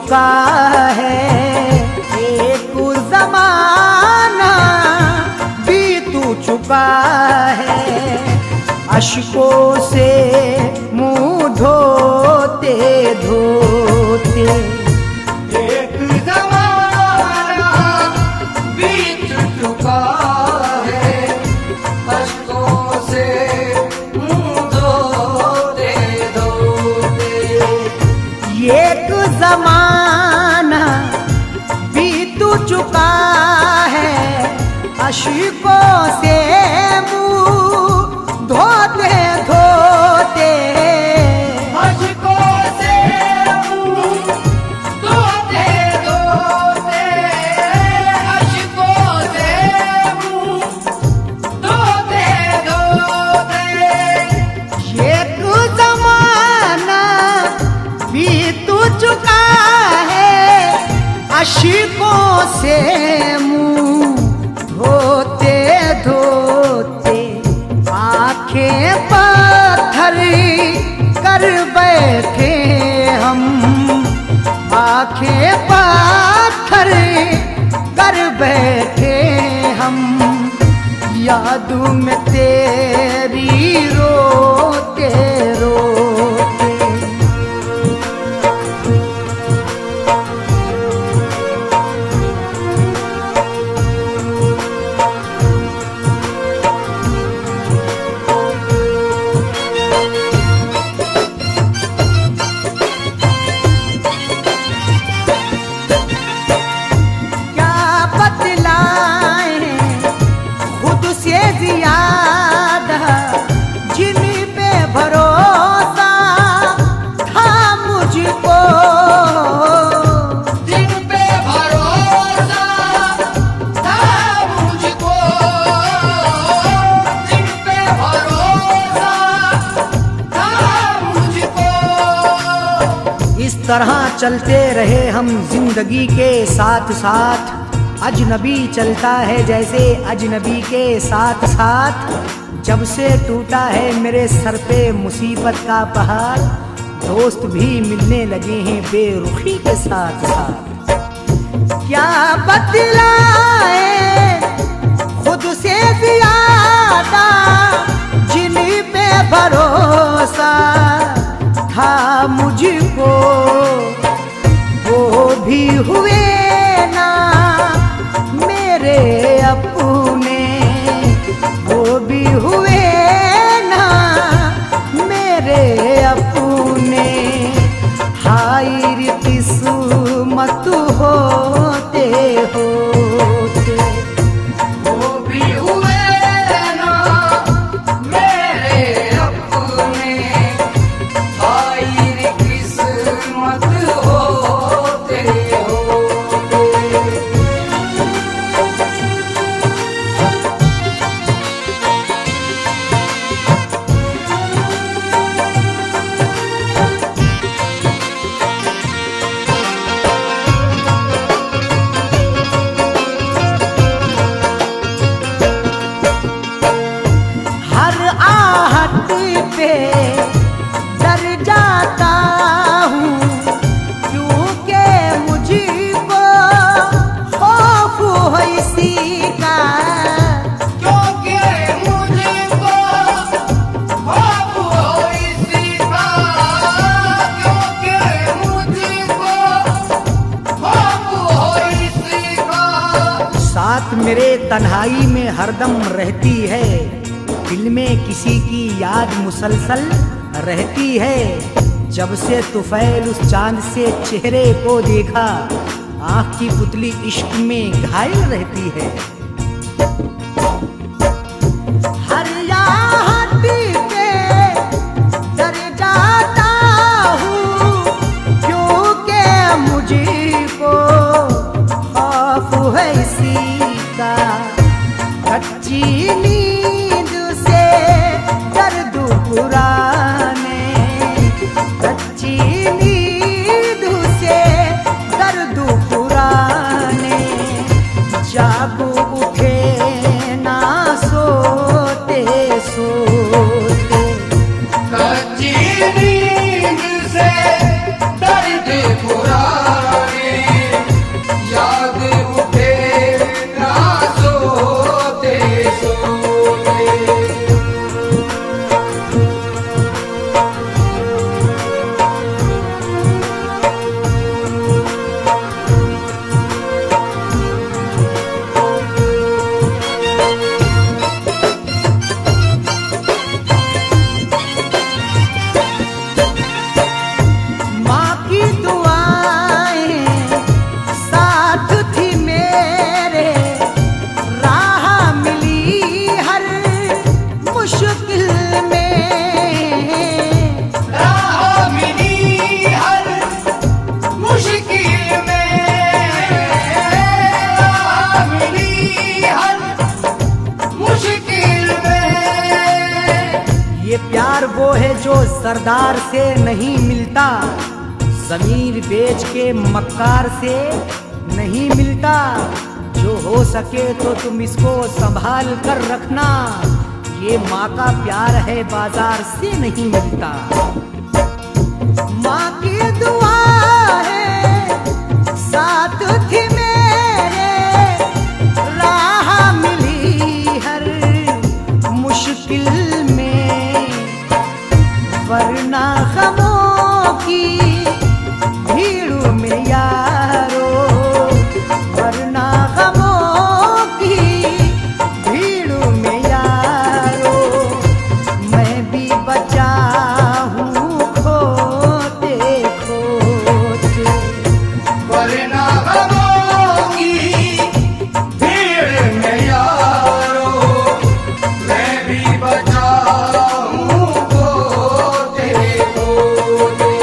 चुका है एक ज़माना बीत चुका है, अश्कों से मुंह धोते धोते। एक ज़माना बीत चुका है, अश्कों से मुंह धोते धोते। एक ज़माना बीत चुका है, अश्कों से मुंह धोते धोते। अश्कों से मुंह धोते धोते, अश्कों से मुंह धोते धोते। एक ज़माना बीत चुका है, अश्कों से मुंह धोते धोते। आंखें पत्थर कर बैठे हम, आंखें पत्थर कर बैठे हम, याद में तेरी रोते रोते। क्या बतलाएं खुद से ज़्यादा, जिन पे भरोसा था मुझको। जिन पे भरोसा था मुझको, जिन पे भरोसा था मुझको। इस तरह चलते रहे हम जिंदगी के साथ साथ, अजनबी चलता है जैसे अजनबी के साथ साथ। जब से टूटा है मेरे सर पे मुसीबत का पहाड़, दोस्त भी मिलने लगे हैं बेरुखी के साथ साथ। क्या बतलाए खुद से ज़्यादा, जिन पे भरोसा था मुझको, वो भी हुए ना मेरे अपने, वो भी हुए ना मेरे अपने। हाय रे किस्मत होते होते। वो भी हुए ना मेरे अपने, हाय रे किस्मत होते होते। हर आहट पे डर जाता हूँ, क्योंकि मुझको खौफ है इसी का। क्योंकि मुझको खौफ हो इसी का, क्योंकि मुझको खौफ हो इसी का। साथ मेरे तन्हाई में हरदम रहती है, दिल में किसी की याद मुसलसल रहती है। जब से तुफैल उस चांद से चेहरे को देखा, आँख की पुतली इश्क में घायल रहती है। हर आहट पे डर जाता हूँ, क्योंकि मुझको खौफ है इसी का। कच्ची नींद से दर्द पुराने, कच्ची नींद से दर्द पुराने। जागो उठे ना सोते सोते। कच्ची नींद से दर्द पुराने, वो है जो सरदार से नहीं मिलता, जमीर बेच के मक्कार से नहीं मिलता। जो हो सके तो तुम इसको संभाल कर रखना, ये माँ का प्यार है बाजार से नहीं मिलता। माँ की दुआ है साथ थी मेरे, राह मिली हर मुश्किल में, वरना गमों की भीड़ में यारो, वरना गमों की भीड़ में यारो, मैं भी बचा हूँ खोते खोते। वरना गमों की भीड़ में यारो, मैं भी बचा हूँ खोते खोते।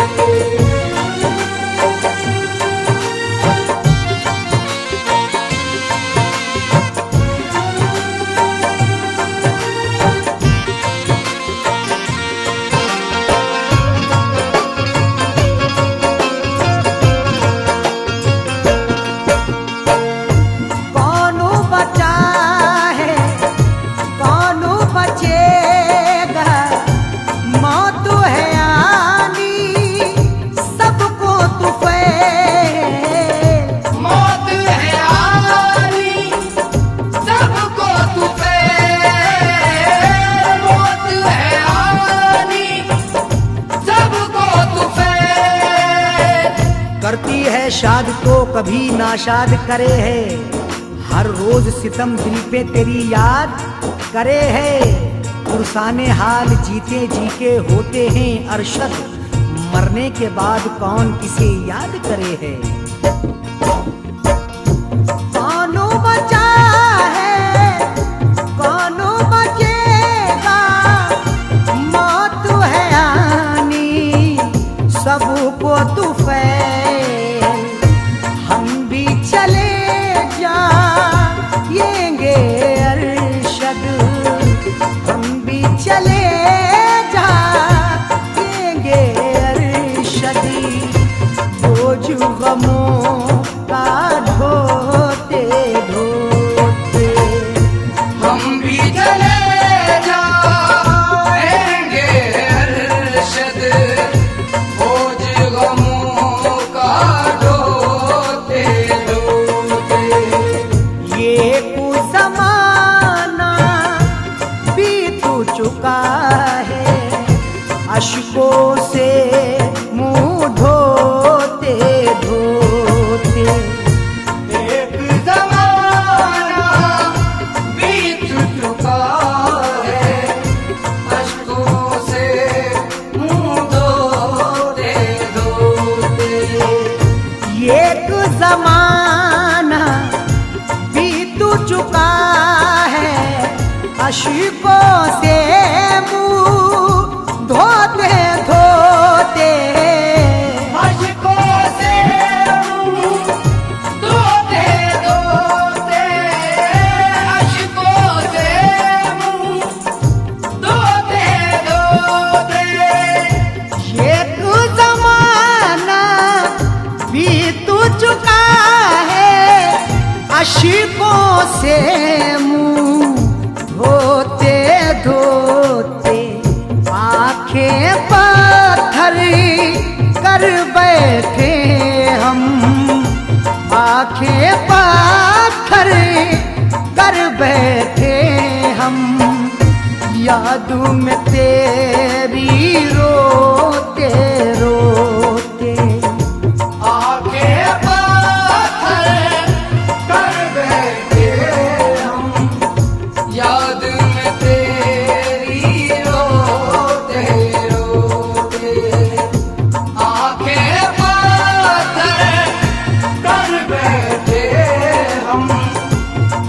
कौन बचा है कौन बचेगा, मौत है आनी सबको तुफैल। मौत है आनी सबको तुफैल, मौत है आनी सबको तुफैल। करती है शाद तो कभी नाशाद करे है, हर रोज सितम दिल पे तेरी याद करे है। पुरसाने हाल जीते जी के होते हैं अरशद, मरने के बाद कौन किसे याद करे है। कौन बचा है कौन बचेगा, मौत है आनी सबको तुफैल। हम भी चले जाएंगे अरशद, हम भी चले जाएंगे अरशदी, बोझ गमों का ढोते ढोते। हम भी चले जाएंगे अरशद, बोझ गमों का ढोते ढोते। ये कुछ ज़माना बीत चुका है, अश्कों से मुंह धोते धोते। एक ज़माना बीत चुका है, अश्कों से मुंह धोते धोते। एक ज़माना बीत चुका है, अश्कों से मुंह धोते धोते। अश्कों से मुंह धोते धोते, अश्कों से मुंह धोते धोते। एक ज़माना बीत चुका है, अश्कों से मुंह धोते धोते। आंखें पत्थर कर बैठे हम, आंखें पत्थर कर बैठे हम, याद में तेरी रोते रोते। आंखें पत्थर कर बैठे हम, याद में तेरी रोते रोते। आंखें पत्थर कर बैठे हम,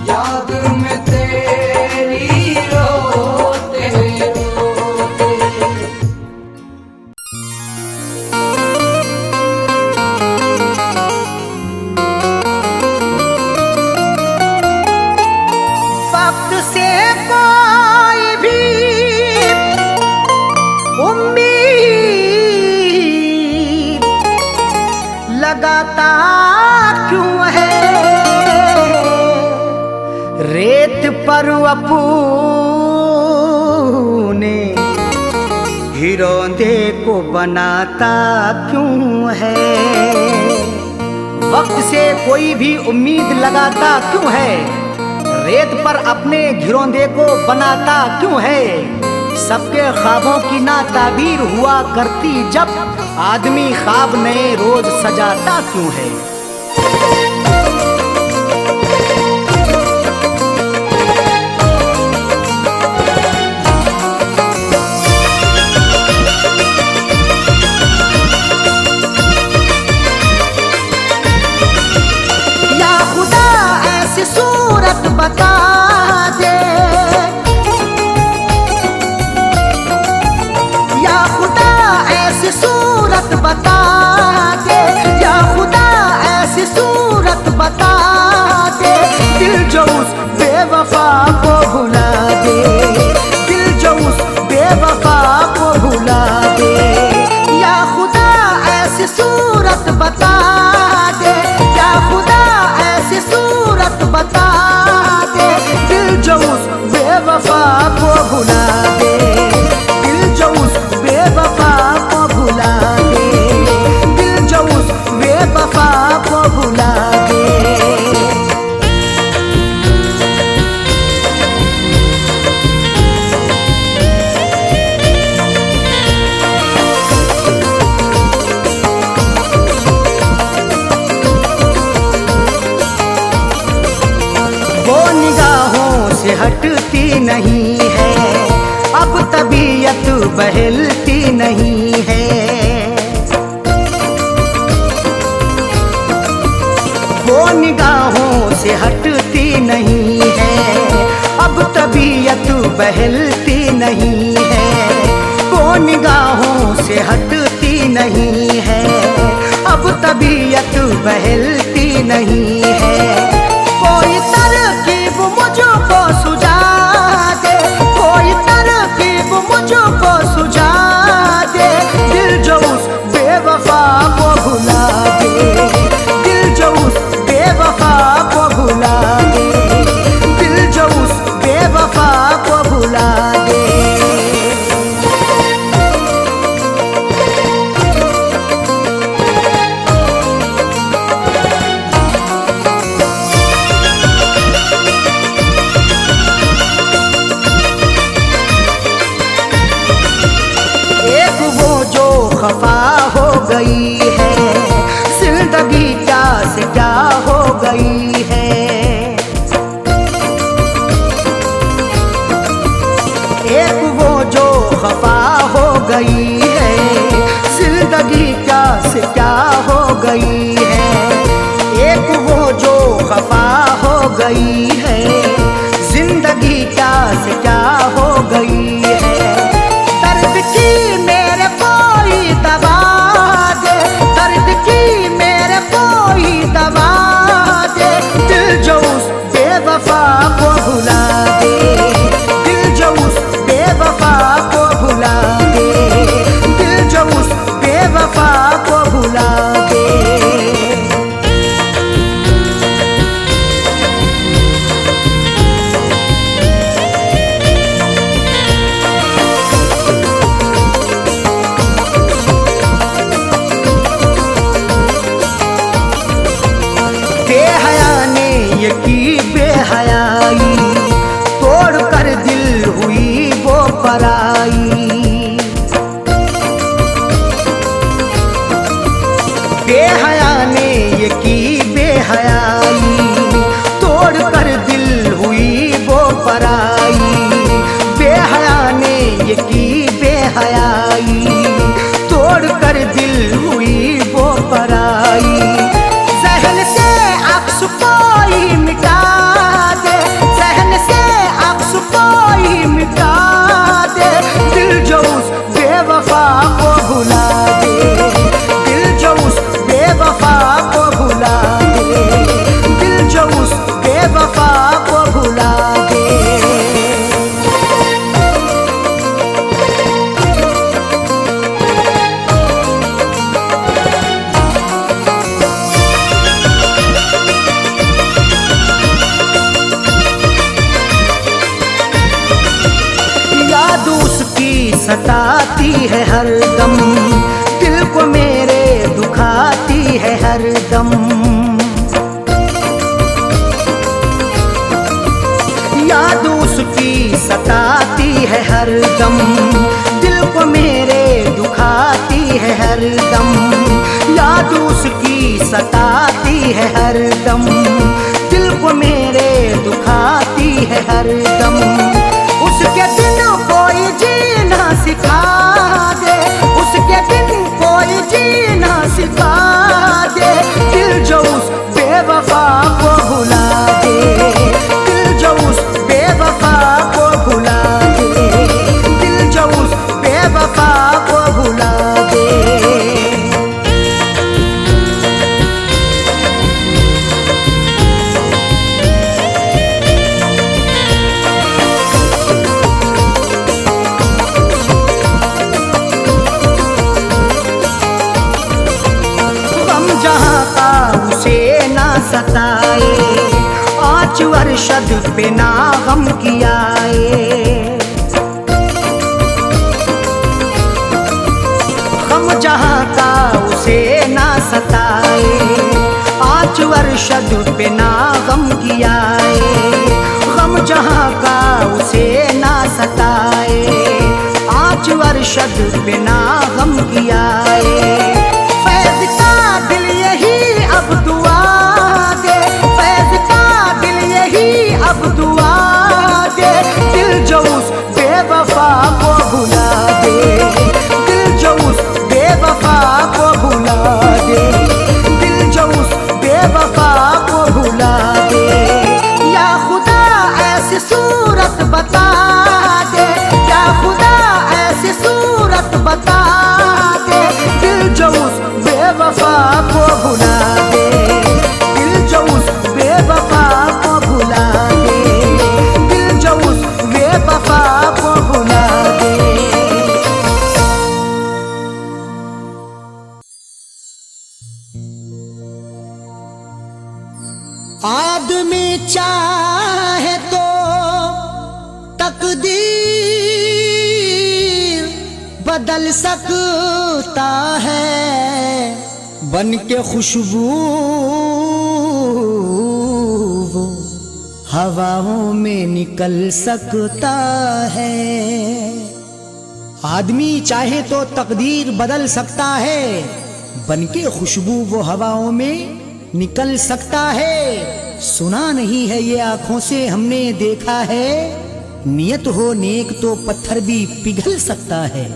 याद में तेरी रोते रोते। वक्त से कोई भी पर अपने हीरोंदे को बनाता क्यों है? वक्त से कोई भी उम्मीद लगाता क्यों है? रेत पर अपने घिरौंदे को बनाता क्यों है? सबके ख्वाबों की ना ताबीर हुआ करती जब आदमी ख्वाब नए रोज सजाता क्यों है? या खुदा ऐसी सूरत बता दे, या खुदा ऐसी सूरत बता दे, या खुदा ऐसी सूरत बता दे, दिल जो उस बेवफा को भुला दे, दिल जो उस बेवफा को भुला दे। या खुदा ऐसी सूरत बता दे, या खुदा ऐसी सूरत बता दे, दिल जो उस बेवफा को भुला दे, दिल जो उस बेवफा को भुला दे, दिल जो उस बेवफा को भुला दे। वो निगाहों से हटती नहीं है, अब तबीयत बहलती नहीं है। वो निगाहों से हटती नहीं है, अब तबीयत बहलती नहीं है। वो निगाहों से हटती नहीं है, अब तबीयत बहलती नहीं है। कोई तरकीब मुझको सुझा दे, कोई तरकीब मुझको सुझा दे, दिल जो उस बेवफा को भुला दे, दिल जो उस बेवफा को भुला दे, दिल जो उस बेवफा को भुला दे। एक वो जो खफा हो गई है, जिंदगी क्या से क्या हो गई है। एक वो जो खफा हो गई है, जिंदगी क्या से क्या हो गई है। एक वो जो खफा हो गई है, जिंदगी क्या से क्या हो गई है। दर्द की मेरे कोई दवा दे, दर्द की मेरे कोई दवा दे, दिल जो उस बेवफा को भुला दे, दिल जो उस बेवफा को भुला दे, दिल जो उस बेवफा को भुला दे। सताती है हरदम, दिल को मेरे दुखाती है हरदम। याद उसकी सताती है हरदम, दिल को मेरे दुखाती है हरदम। याद उसकी सताती है हरदम, दिल को मेरे दुखाती है हरदम। उसके दिन कोई जीना सिखा दे, उसके दिन कोई जीना सिखा दे। दिल जो उस बेवफा को भुला दे, दिल जो उस बेवफा को भुला दे, दिल जो उस बेवफा को भुला दे। सताए आँच अरशद पे ना गम कियाए, गम जहाँ का उसे ना सताए। आँच अरशद पे ना गम कियाए, गम जहाँ का उसे ना सताए। आँच अरशद पे ना गम कियाए। फैज़ का दिल यही अब दुआ अब दुआ दे, दिल जो उस बेवफा को भुला दे, दिल जो उस बेवफा को भुला दे, दिल जो उस बेवफा को भुला दे। या खुदा ऐसी सूरत बता दे, या खुदा ऐसी सूरत बता दे। दिल जो उस बेवफा को भुला दे, दिल जो उस बेवफा को भुला दे, दिल जो उस बेवफा को भुला दे। आदमी चाहे तो तकदीर बदल सकता है, बन के खुशबू हवाओं में निकल सकता है। आदमी चाहे तो तकदीर बदल सकता है, बनके खुशबू वो हवाओं में निकल सकता है। सुना नहीं है ये आंखों से हमने देखा है, नियत हो नेक तो पत्थर भी पिघल सकता है।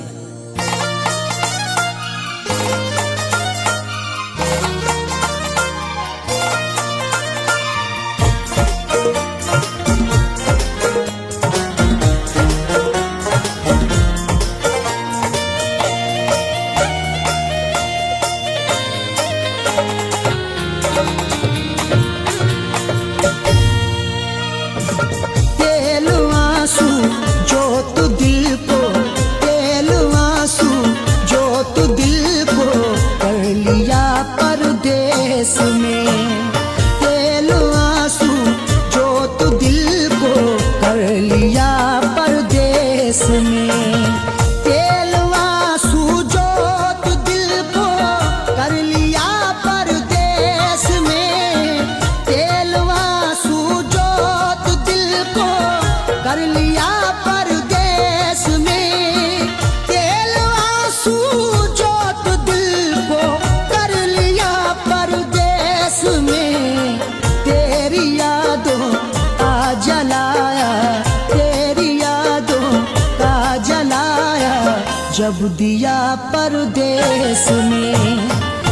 जब दिया परदेस में,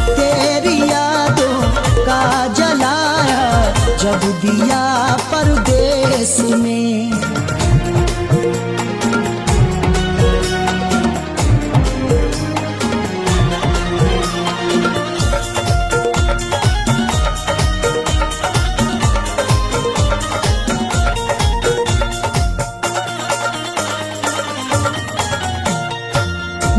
तेरी यादों का जलाया जब दिया परदेस में।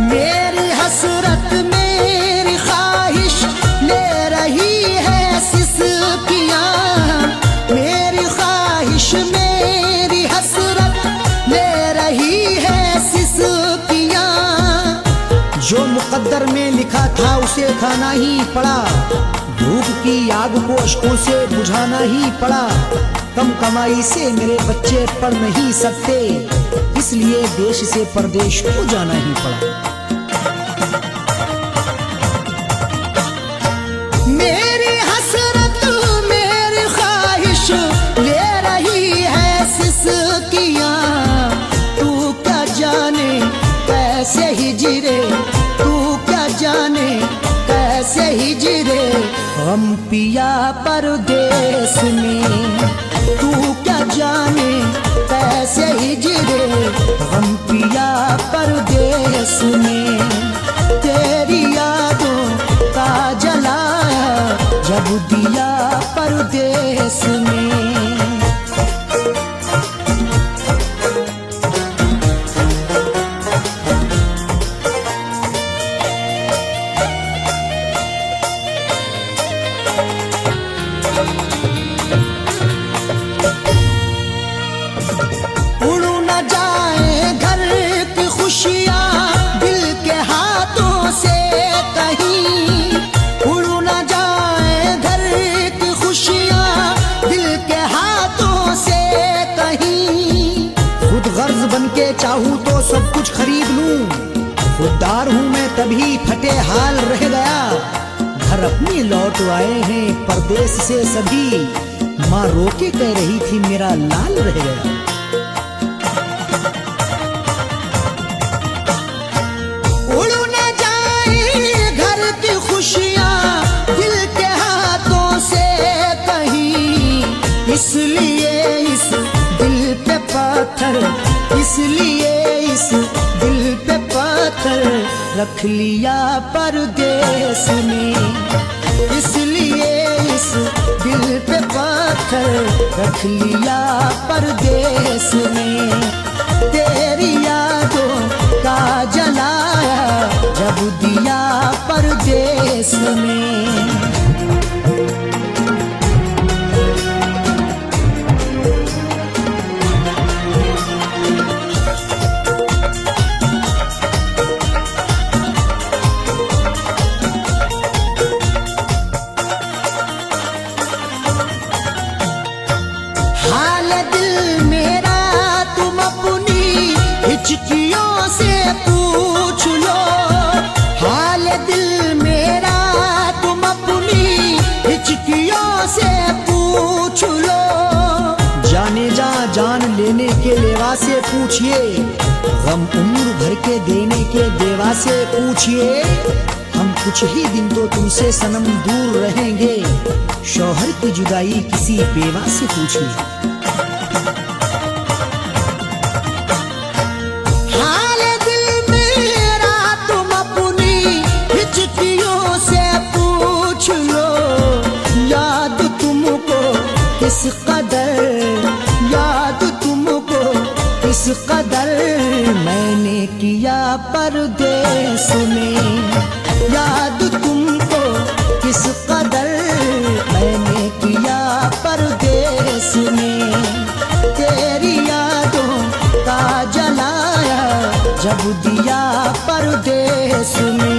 मेरी हसरत मेरी ख्वाहिश ले रही है सिसकियाँ, मेरी ख्वाहिश मेरी हसरत ले रही है सिसकियाँ। जो मुकद्दर में लिखा था उसे खाना ही पड़ा, भूख की आग को अश्कों से बुझाना ही पड़ा। कम कमाई से मेरे बच्चे पढ़ नहीं सकते, इसलिए देश से परदेश को जाना ही पड़ा। मेरी हसरत मेरी ख्वाहिश ले रही है सिसकियां, तू क्या जाने कैसे हिजरे, तू क्या जाने कैसे हिजरे हम पिया परदेश में, तू क्या जाने कैसे हिजरे हम पिया परदेश में। तेरी यादों का जलाया जब दिया परदेश में। चाहूं तो सब कुछ खरीद लूं, खुददार हूं मैं तभी फटे हाल रह गया। घर अपनी लौट आए हैं परदेश से सभी, माँ रोके कह रही थी मेरा लाल रह गया। उड़ न जाए घर की खुशियां दिल के हाथों से कहीं, इसलिए इस दिल पे पत्थर, इसलिए इस दिल पे पत्थर रख लिया परदेश में, इसलिए इस दिल पे पत्थर रख लिया परदेश में। तेरी यादों का जलाया जब दिया परदेश में। हिचकियों से पूछ लो हाल दिल मेरा, तुम अपनी हिचकियों से पूछ लो। जाने जा जान लेने के लेवा से पूछिए, गम उम्र भर के देने के देवा से पूछिए। हम कुछ ही दिन तो तुमसे सनम दूर रहेंगे, शौहर की जुदाई किसी बेवा से पूछिए। किस कदर याद तुमको, किस कदर मैंने किया परदेश में, याद तुमको किस कदर मैंने किया परदेश में। तेरी यादों का जलाया जब दिया परदेश में।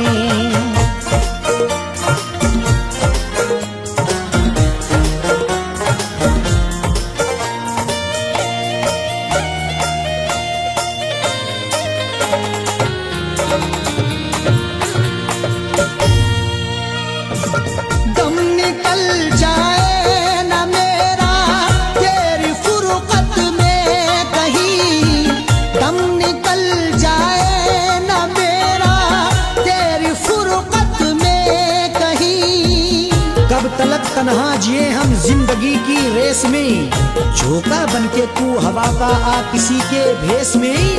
तन्हा जिए हम जिंदगी की रेस में, झोंका बनके तू हवा का आ किसी के भेस में।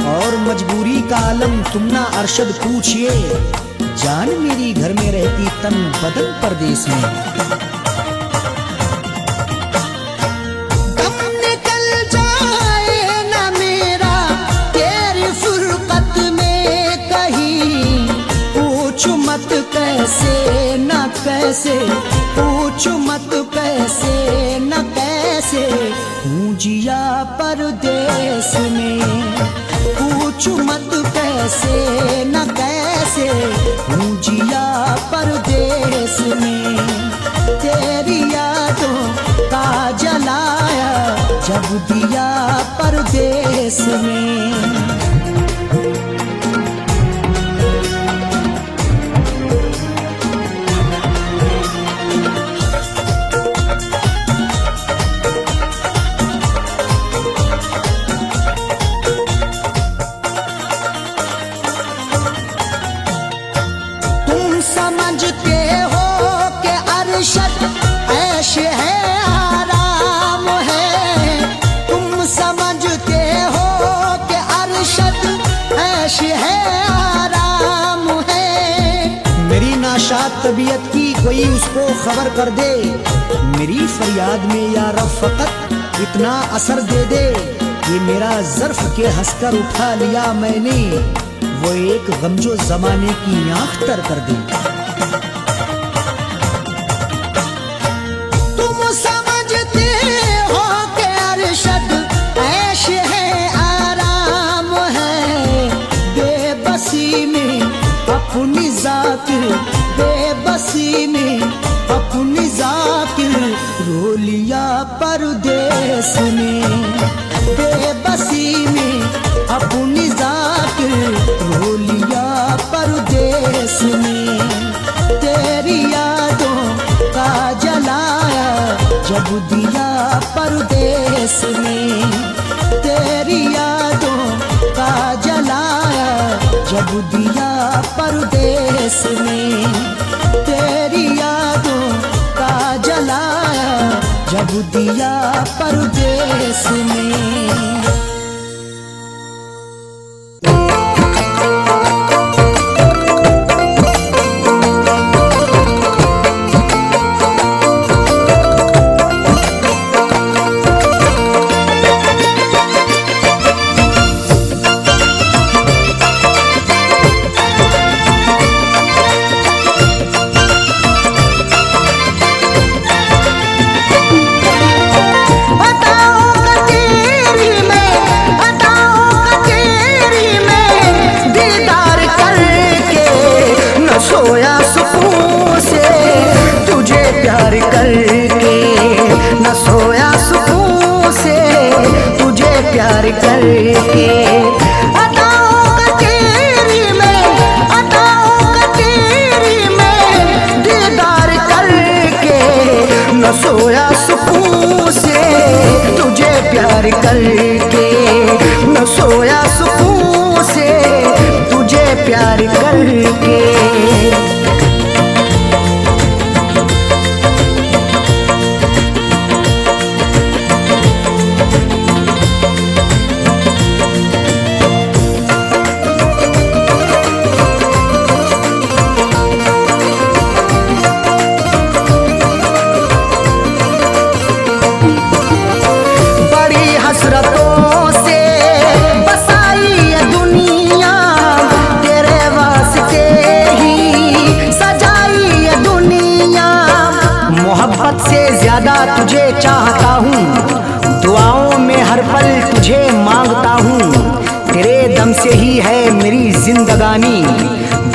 और मजबूरी का आलम तुम ना अरशद पूछिए, जान मेरी घर में रहती तन बदन परदेश में। दम निकल जाए ना मेरा तेरी फुरकत में कहीं, पूछ मत कैसे न कैसे, पूछ मत कैसे न कैसे हूँ जिया परदेश में, पूछ पूछू मत कैसे न कैसे हूँ जिया परदेश में, तेरी यादों का जलाया जब दिया परदेश में। समझते हो कि अरशद ऐश है आराम है, तुम समझते हो कि अरशद ऐश है आराम है। मेरी नाशाद तबीयत की कोई उसको खबर कर दे, मेरी फरियाद में या रब फकत इतना असर दे दे। ये मेरा ज़र्फ के हंसकर उठा लिया मैंने, वो एक गमजो जमाने की आंख तर कर दे। तुम समझते हो कि अरशद ऐश है आराम है, बेबसी में अपनी जाकिर, बेबसी में अपनी जाकिर रो लिया परदेश में, बेबसी में अपनी जाकिर रो लिया परदेश में। तेरी यादों का जलाया जब दिया परदेश में, तेरी यादों का जलाया जब दिया परदेश में, तेरी यादों का जलाया जब दिया परदेश में। सोया सुकून से तुझे प्यार करके, न सोया सुकून से तुझे प्यार करके। तुझे चाहता हूँ, दुआओं में हर पल तुझे मांगता हूँ, तेरे दम से ही है मेरी जिंदगानी,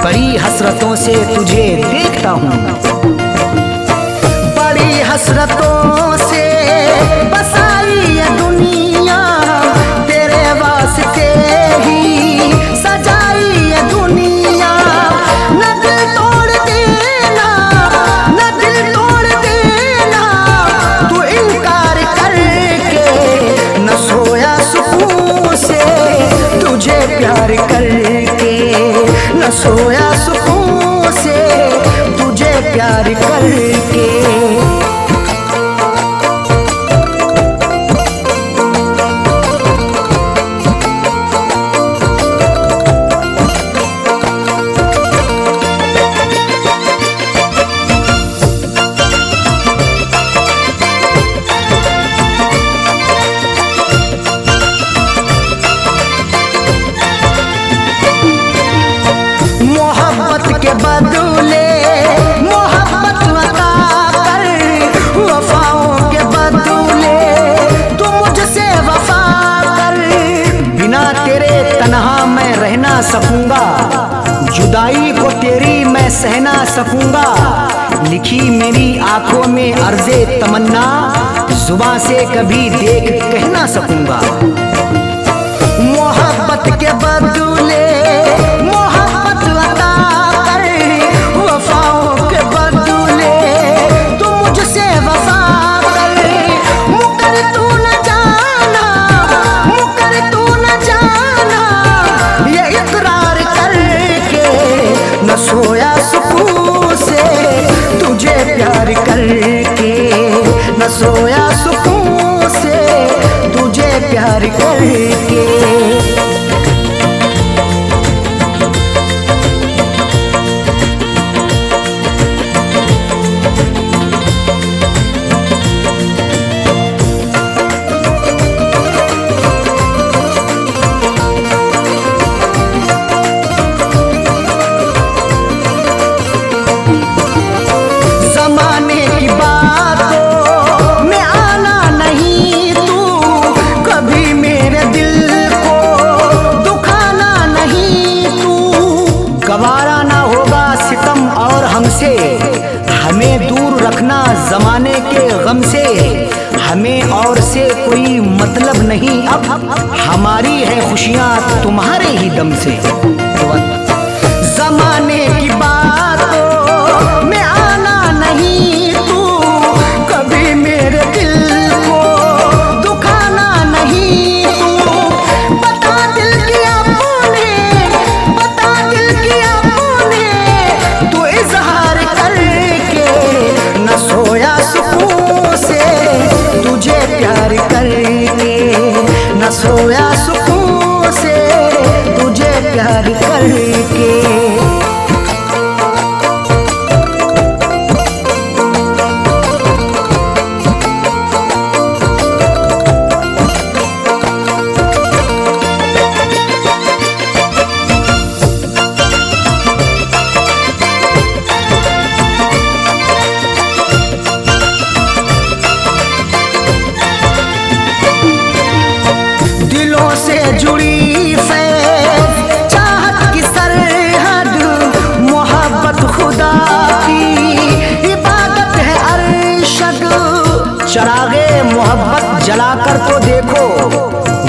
बड़ी हसरतों से तुझे देखता हूँ, बड़ी हसरतों से बसाई ये दुनिया, तेरे वास्ते ही सजाई ये दुनिया। न दिल तोड़ देना, न दिल तोड़ देना तू इनकार करके, न सोया सुकून से तुझे प्यार करके, न सोया सुकून से तुझे प्यार करके। ना सकूंगा, जुदाई को तेरी मैं सह ना सकूंगा। लिखी मेरी आंखों में अर्ज़े तमन्ना, जुबां से कभी देख कह ना सकूंगा। मोहब्बत के बदले मोहब्बत अता कर, वफाओं के बदले तू मुझसे वफा कर। मुकर तू न जाना, मुकर तू न जाना, ये इकरार करके न सोया सुकून से तुझे प्यार करके, न सोया सुकून से तुझे प्यार करके। जमाने की बातों में आना नहीं तू, कभी मेरे दिल को दुखाना नहीं तू। गवारा ना होगा सितम और हमसे, हमें दूर रखना जमाने के गम से। हमें और से कोई मतलब नहीं अब, हमारी है खुशियाँ तुम्हारे ही दम से। जमाने की बातों में आना नहीं तू, कभी मेरे दिल को दुखाना नहीं तू। बता दिल किया तूने, बता दिल किया तूने, तू इजहार करके न सोया सुकून से तुझे प्यार करके, न सोया सुकून से तुझे प्यार करके। दिलों से जुड़ी फैज़ चाहत की सरहद, मोहब्बत खुदा की इबादत है अरशद। चरागे मोहब्बत जलाकर तो देखो,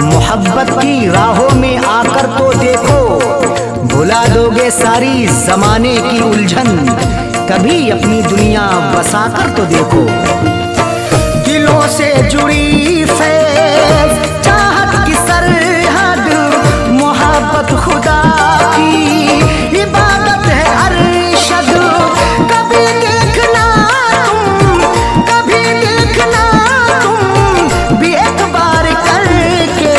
मोहब्बत की राहों में आकर तो देखो। भुला दोगे सारी जमाने की उलझन, कभी अपनी दुनिया बसाकर तो देखो। दिलों से जुड़ी फैज़ चाहत की सरहद, मोहब्बत खुदा की इबादत है अरशद। कभी देखना तुम, कभी देखना तुम भी एक बार करके,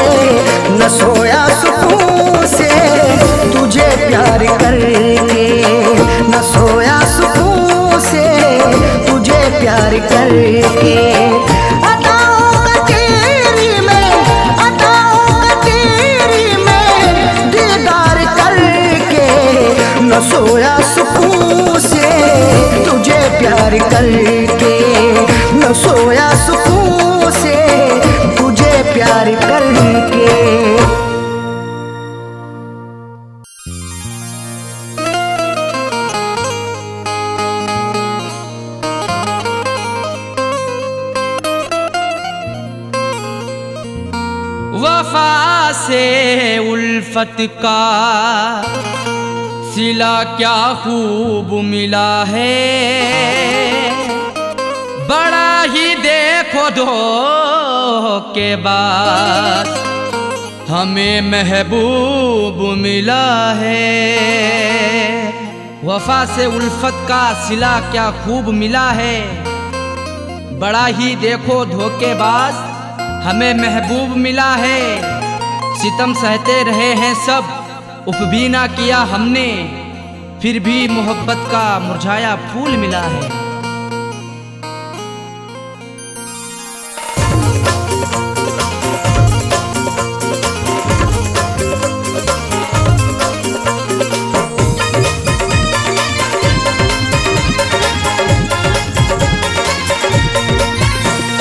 न सोया सुकून से तुझे प्यार करके, न सोया सुकून से तुझे प्यार करके। न सोया सुकून से तुझे प्यार करके, न सोया सुकून से तुझे प्यार करके। वफा से उल्फत का सिला क्या खूब मिला है, बड़ा ही देखो धोखे बाद हमें महबूब मिला है। वफा से उल्फत का सिला क्या खूब मिला है, बड़ा ही देखो धोखेबाज हमें महबूब मिला है। सितम सहते रहे हैं सब, उफ भी ना किया हमने, फिर भी मोहब्बत का मुरझाया फूल मिला है।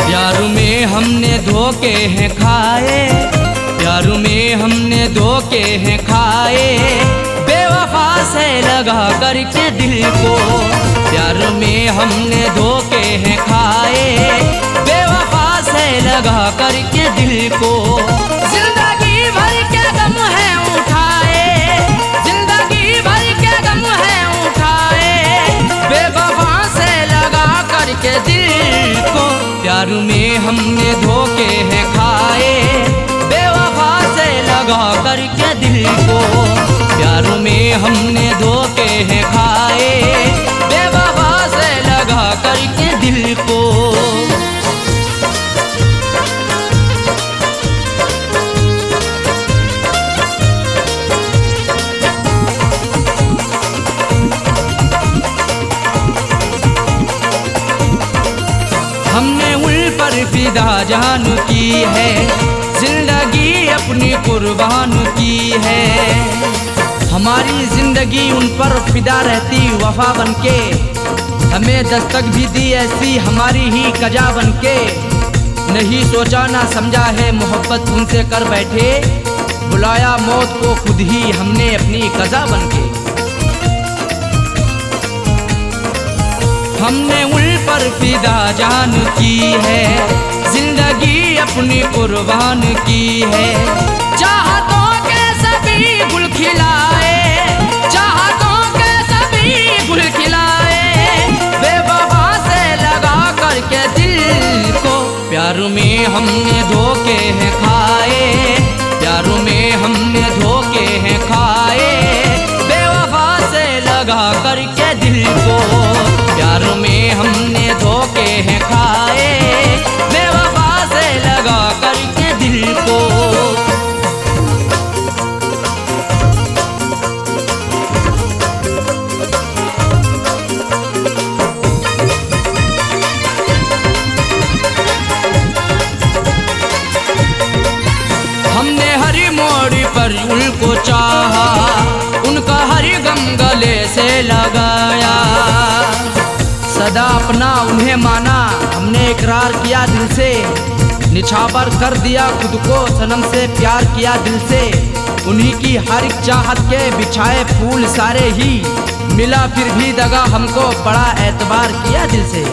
प्यार में हमने धोखे हैं खाए, प्यार में हमने धोखे हैं खाए। लगा करके दिल को, प्यार में हमने धोखे हैं खाए, बेवफा से लगा करके दिल को। जिंदगी भर के गम है उठाए, जिंदगी भर के गम है उठाए, बेवफा से लगा करके दिल को, प्यार में हमने धोखे हैं खाए, बेवफा से लगा करके दिल को, प्यार में हमने धोखे हैं खाए, बेवफा से लगा करके दिल को। हमने उन पर फिदा जान की है, जिंदगी अपनी कुर्बान की है, हमारी जिंदगी उन पर फिदा रहती वफा बनके, हमें दस्तक भी दी ऐसी हमारी ही कजा बनके, नहीं सोचा ना समझा है मोहब्बत उनसे कर बैठे, बुलाया मौत को खुद ही हमने अपनी कजा बनके। हमने उन पर फिदा जान की है, जिंदगी अपनी कुर्बान की है, चाहतों के सभी गुल खिलाए, चाहतों के सभी गुल खिलाए, बेवफा से लगा करके दिल को, प्यार में हमने धोखे हैं खाए, प्यार में हमने धोखे हैं खाए, बेवफा से लगा करके दिल को, प्यार में हमने धोखे हैं खाए, बेवफा से लगा करके दिल को। हमने हर मोड़ पर उनको चाहा, उनका हर गम गले से लगाया, सदा अपना उन्हें माना, हमने इकरार किया दिल से, निछावर कर दिया खुद को सनम से, प्यार किया दिल से, उन्हीं की हर एक चाहत के बिछाए फूल सारे ही, मिला फिर भी दगा हमको, बड़ा एतबार किया दिल से।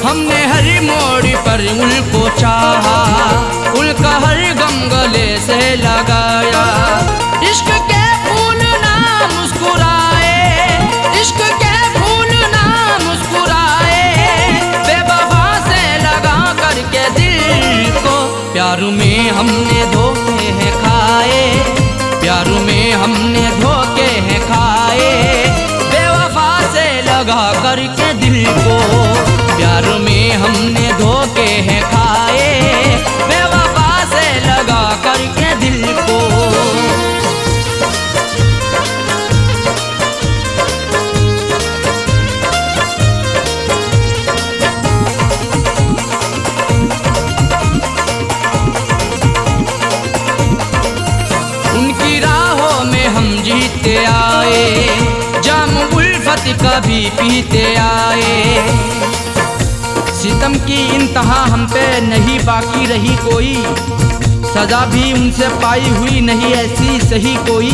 हमने हर मोड़ पर उनको चाहा, उनका हर गम गले से लगाया, इश्क के फूल ना मुस्कुराए, इश्क के फूल ना मुस्कुराए, बेवफा से लगा करके दिल को, प्यार में हमने धोखे हैं खाए, प्यार में हमने धोखे हैं खाए, बेवफा से लगा करके दिल को, प्यार में हमने धोखे हैं खाए, बेवफा से लगा करके दिल को। उनकी राहों में हम जीते आए, जाम उल्फत का भी पीते आए, सितम की इंतहा हम पे नहीं बाकी रही कोई, सजा भी उनसे पाई हुई नहीं ऐसी सही कोई,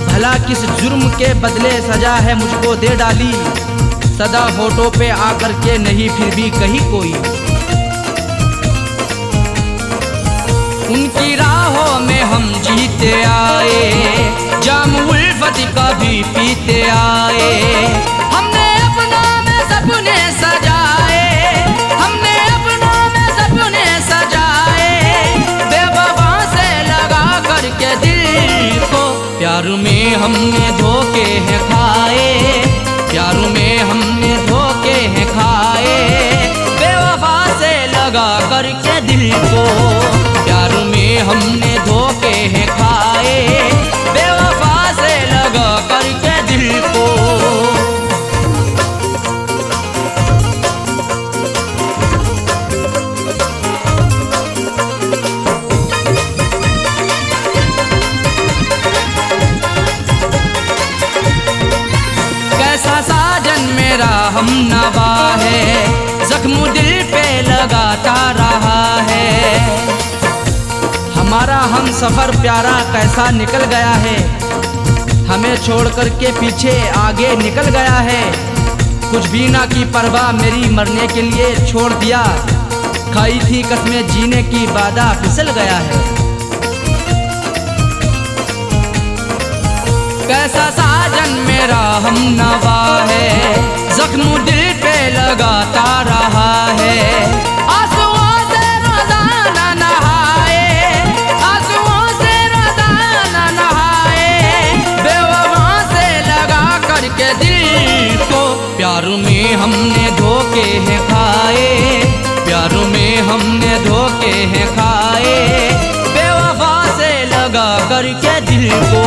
भला किस जुर्म के बदले सजा है मुझको दे डाली, सदा होठों पे आकर के नहीं फिर भी कही कोई। उनकी राहों में हम जीते आए, जाम उल्फत का भी पीते आए, हमने अपना में सपने सजाए, हमने अपना में सपने सजाए, बेवफा से लगा करके दिल को, प्यार में हमने धोखे हैं खाए, प्यार में हमने धोखे हैं खाए, बेवफा से लगा करके दिल को, प्यार में हमने धोखे हैं खाए, बेवफा से लगा करके दिल को। हम सफ़र प्यारा कैसा निकल गया है, हमें छोड़ कर के पीछे आगे निकल गया है। कुछ भी ना की परवाह मेरी मरने के लिए छोड़ दिया, खाई थी कसमें जीने की वादा फिसल गया है। कैसा साजन मेरा हम नवा है, जख्म दिल पे लगाता रहा है। आंसुओं से रोजाना नहाए, आंसुओं से रोजाना नहाए, बेवफा से लगा करके दिल को प्यार में हमने धोखे हैं खाए, प्यार में हमने धोखे हैं खाए, बेवफा से लगा करके दिल को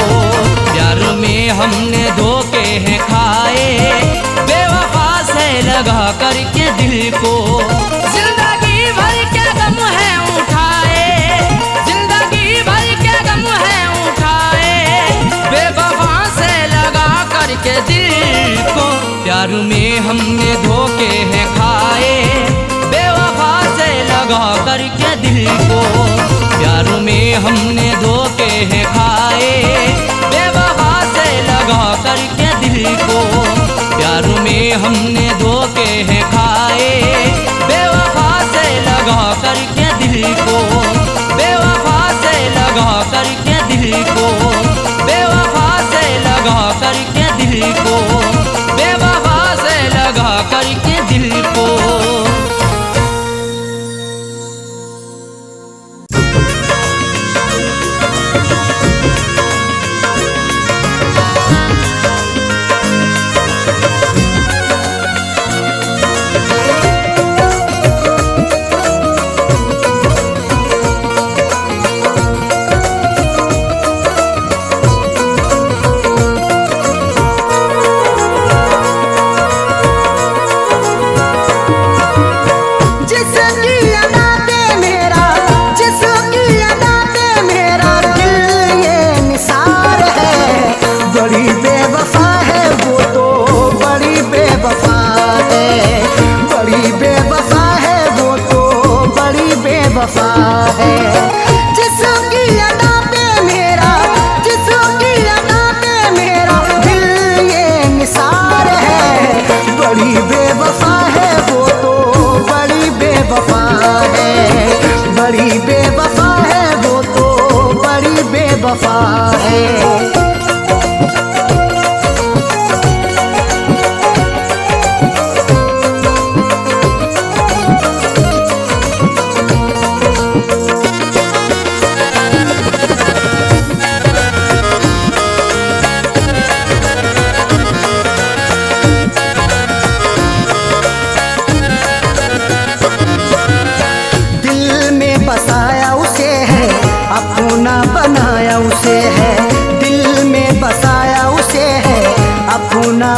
प्यार में हमने धोखे हैं खाए, बेवफा से लगा करके दिल को। जिंदगी भर के गम है उठाए, जिंदगी भर के गम है उठाए, बेवफा से लगा करके दिल को प्यार में हमने धोखे हैं खाए, बेवफा से लगा करके दिल को प्यार में हमने धोखे हैं खाए, बेवफा से लगा करके दिल को प्यार में हमने धोखे हैं खाए, बेवफा से लगा करके दिल को, बेवफा से लगा करके दिल को, बेवफा से लगा करके दिल को, बेवफा से लगा करके दिल को।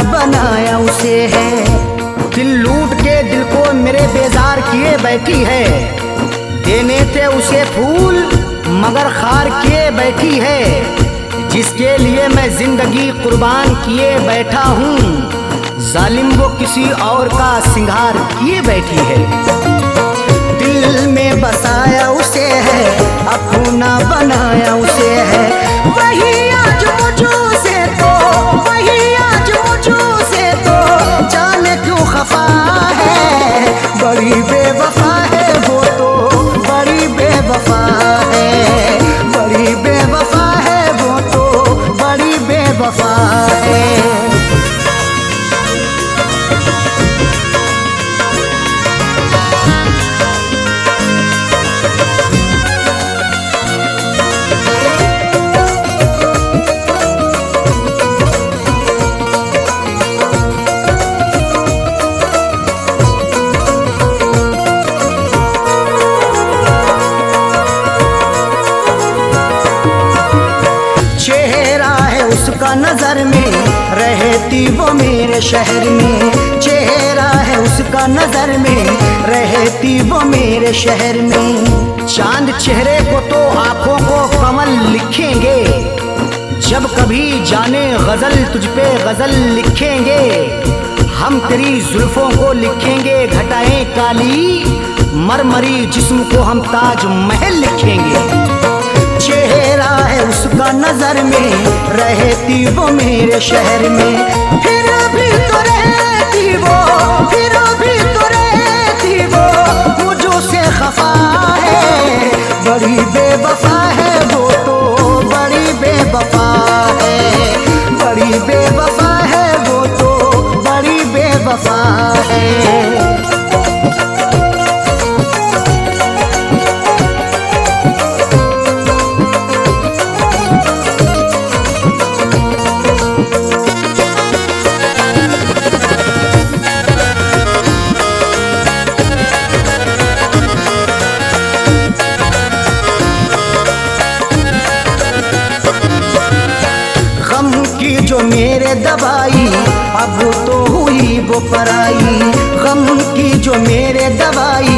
बनाया उसे है, दिल लूट के दिल को मेरे बेजार किए बैठी है, देने थे उसे फूल मगर खार किए बैठी है, जिसके लिए मैं जिंदगी कुर्बान किए बैठा हूँ, जालिम वो किसी और का सिंगार किए बैठी है। दिल में बसाया उसे है, अपना बनाया उसे है, वही आज मुझसे तो, वही आज मुझसे तो जाने क्यों खफा है, बड़ी बेवफा है वो तो, बड़ी बेवफा है, बड़ी बेवफा है वो तो, बड़ी बेवफा है। नजर में रहती वो मेरे शहर में, चेहरा है उसका नजर में रहती वो मेरे शहर में, चांद चेहरे को तो आंखों को कमल लिखेंगे, जब कभी जाने गजल तुझ पे गजल लिखेंगे, हम तेरी जुल्फों को लिखेंगे घटाएं काली, मरमरी जिस्म को हम ताज महल लिखेंगे। दफा नजर में रहती वो मेरे शहर में, फिर भी तो रहती वो, फिर भी तो रहती वो मुझो से खफा है। बड़ी बेवफा है वो तो, बड़ी बेवफा है, बड़ी बेवफा है वो तो, बड़ी बेवफा है। जो मेरे दवाई अब तो हुई वो पराई, गम की जो मेरे दवाई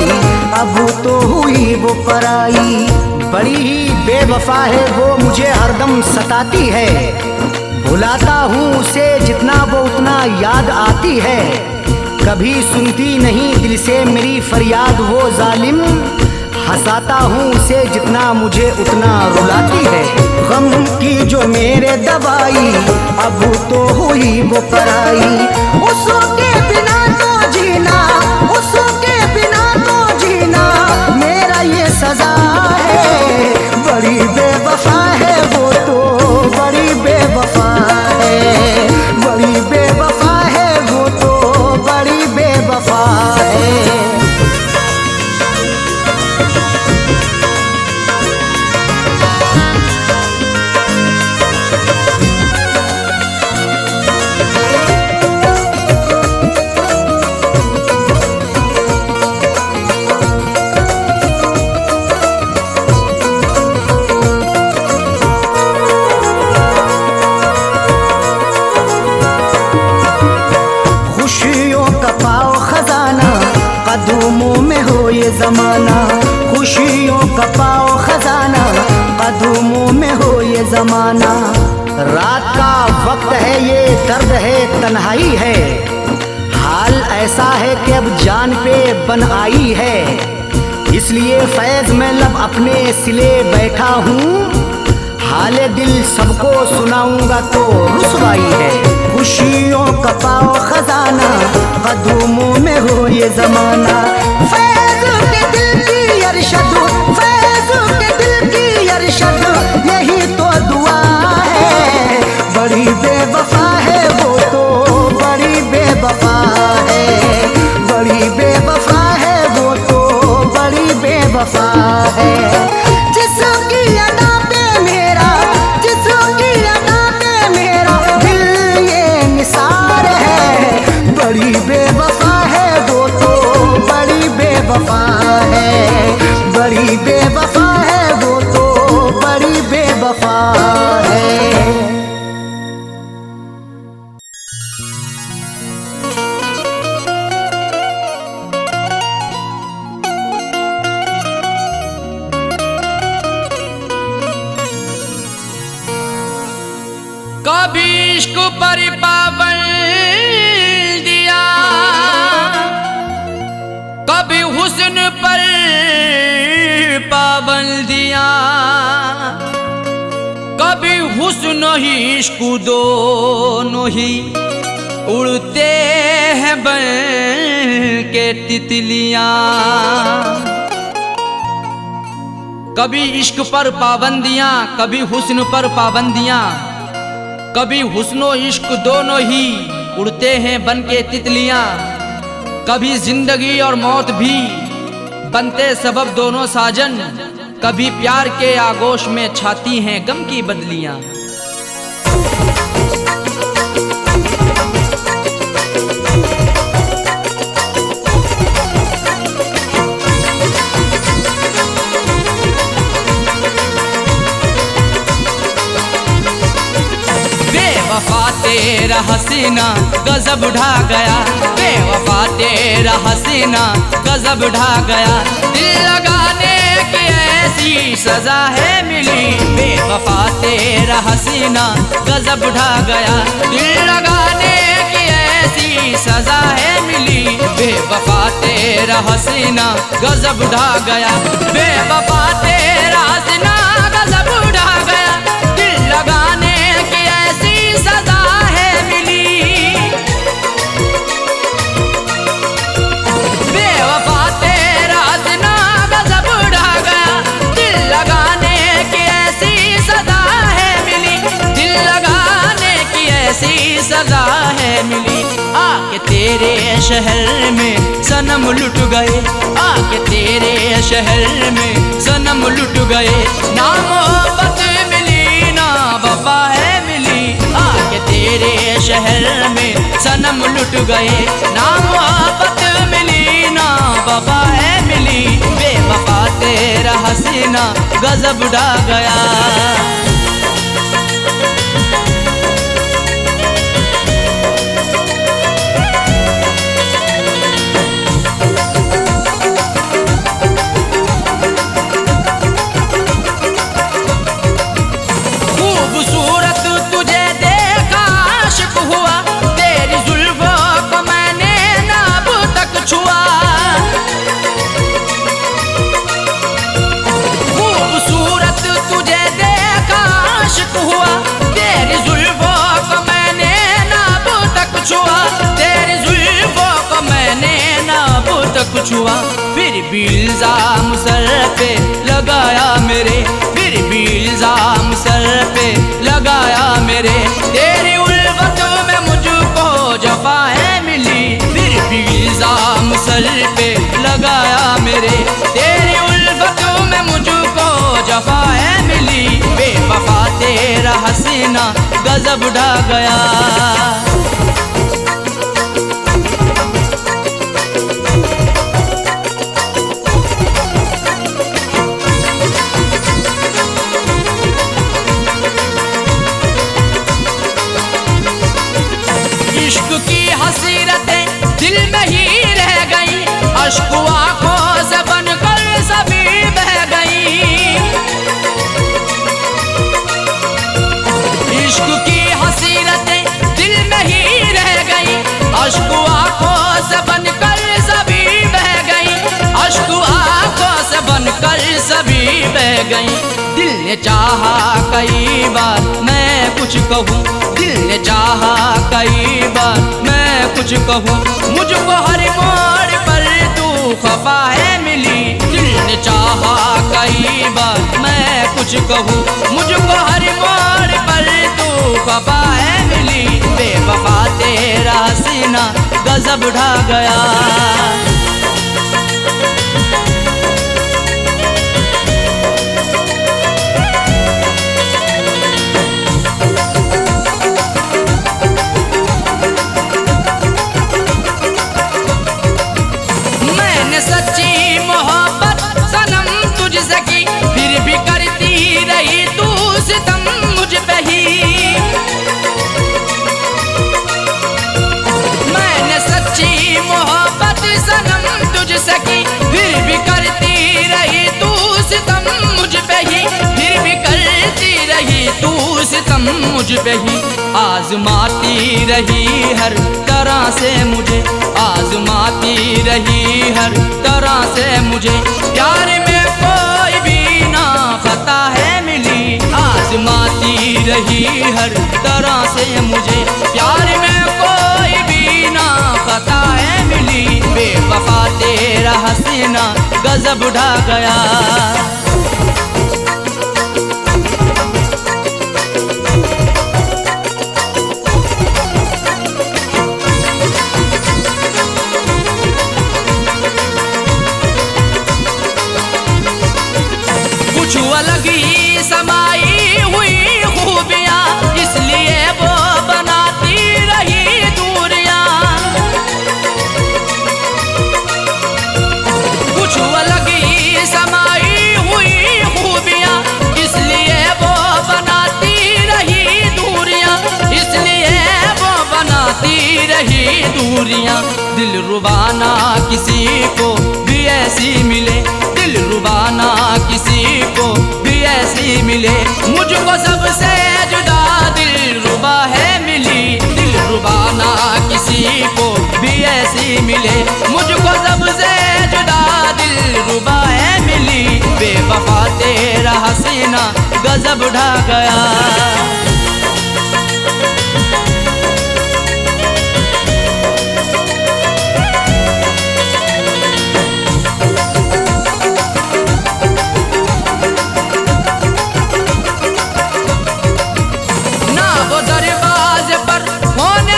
अब तो हुई वो पराई। बड़ी ही बेवफा है वो, मुझे हरदम सताती है, भुलाता हूँ उसे जितना वो उतना याद आती है। कभी सुनती नहीं दिल से मेरी फरियाद वो जालिम, हंसाता हूँ उसे जितना मुझे उतना रुलाती है। गम की जो मेरे दवाई अब तो हुई वो पराई, उसके बिना तो जीना, उसके बिना तो जीना मेरा ये सजा है। बड़ी बेवफा है वो तो, बड़ी बेवफा है, बड़ी बेवफा है वो तो, बड़ी बेवफा है। कदमों में हो ये ज़माना, खुशियों का पाओ खजाना, कदमों में हो ये ज़माना। रात का वक्त है ये दर्द है तन्हाई है, हाल ऐसा है कि अब जान पे बन आई है। इसलिए फैज़ में लब अपने सिले बैठा हूँ, हाले दिल सबको सुनाऊंगा तो रुसवाई है। खुशियों का पाओ खजाना, कदमों में हो ये ज़माना। फैज़ के दिल की अरशद, फैज़ के दिल की अरशद, यही तो दुआ है। बड़ी बेवफा है वो तो, बड़ी बेवफा है, बड़ी बेवफा है वो तो, बड़ी बेवफा है। जिसकी अदा पे मेरा, जिसकी अदा पे मेरा दिल ये निसार है। बड़ी बेवफा है वो तो, बड़ी बेवफा है, बड़ी बेवफा है वो तो, बड़ी बेवफा है। कभी इश्क पर पाबंद दिया, कभी हुस्न पर पाबंदियां, कभी हुस्न ही इश्क दोनों ही उड़ते हैं बन के तितलियां। कभी इश्क पर पाबंदियां, कभी हुस्न पर पाबंदियां, कभी हुस्नो इश्क दोनों ही उड़ते हैं बन के तितलियां। कभी जिंदगी और मौत भी बनते सबब दोनों साजन, कभी प्यार के आगोश में छाती हैं गम की बदलियां। बेवफा तेरा हसीना गजब ढा गया, बेवफा तेरा हसीना गजब ढा गया। दिल लगाने की ऐसी सजा है मिली, बेवफा तेरा हसीना गजब ढा गया। दिल लगाने की ऐसी सजा है मिली, बेवफा तेरा हसीना गजब ढा गया। बेवफा तेरा हसीना गजब ढा गया, दिल सजा है मिली। आके तेरे शहर में सनम लुट गए, आके तेरे शहर में सनम लुट गए। ना मोहब्बत मिली ना वफा है मिली, आके तेरे शहर में सनम लुट गए। ना मोहब्बत मिली ना वफा है मिली, बेवफा तेरा हसीना गजब ढा गया। खूबसूरत तुझे देखा आशिक हुआ, तेरी जुल्फों को मैंने ना अब तक छुआ। खूबसूरत तुझे देखा आशिक हुआ, तेरी जुल्फों को मैंने ना अब तक छुआ, तेरी जुल्फों को मैंने ना अब तक छुआ। फिर भी इल्जाम सर पे लगाया मेरे, फिर भी इल्जाम सर पे लगाया मेरे। तेरी उल्फत में मुझको जफाएं मिली, फिर भी इल्जाम सर पे लगाया मेरे। तेरी उल्फत में मुझको जफाएं मिली, बेवफा तेरा हसीना गजब ढा गया। इश्क की हसीरतें दिल में ही रह गई, अश्क आँखों से बनकर सभी बह गई। इश्क की हसीरतें दिल में ही रह गई, अश्क आँखों से बनकर सभी बह गई, अश्क आँखों से बनकर सभी बह गई। दिल ने चाहा कई बार मैं कुछ कहूँ, दिल ने चाहा कई बार मैं कुछ कहूँ, मुझको हर मोड़ पर तू खफा है मिली। दिल ने चाहा कई बार मैं कुछ कहूँ, मुझको हर मोड़ पर तू खफा है मिली, बेवफा तेरा सीना गजब ढा गया। सच्ची मोहब्बत सनम तुझसे की, फिर भी करती रही तू सितम मुझ पे ही। मैंने सच्ची मोहब्बत सनम तुझसे की, फिर भी करती रही तू सितम मुझ पे ही, फिर भी करती रही तू सितम मुझ पे ही। आजमाती रही हर तरह से मुझे, आजमाती रही हर तरह से मुझे, प्यार में कोई भी ना खता है मिली। आजमाती रही हर तरह से मुझे, प्यार में कोई भी ना खता है मिली, बेवफा तेरा हसीना गजब ढा गया। कुछ अलग ही समाई हुई खूबियाँ, इसलिए वो बनाती रही दूरियाँ। कुछ अलग ही समाई हुई खूबियाँ, इसलिए वो बनाती रही दूरियाँ, इसलिए वो बनाती रही दूरियाँ। दिल रुबाना किसी को भी ऐसी मिले, दिल रुबाना किसी को भी ऐसी मिले, मुझको सबसे जुदा दिल रुबा है मिली। दिल रुबाना किसी को भी ऐसी मिले, मुझको सबसे जुदा दिल रुबा है मिली, बेवफा तेरा हसीना गजब ढा गया। ना वो दरवाजे पर होने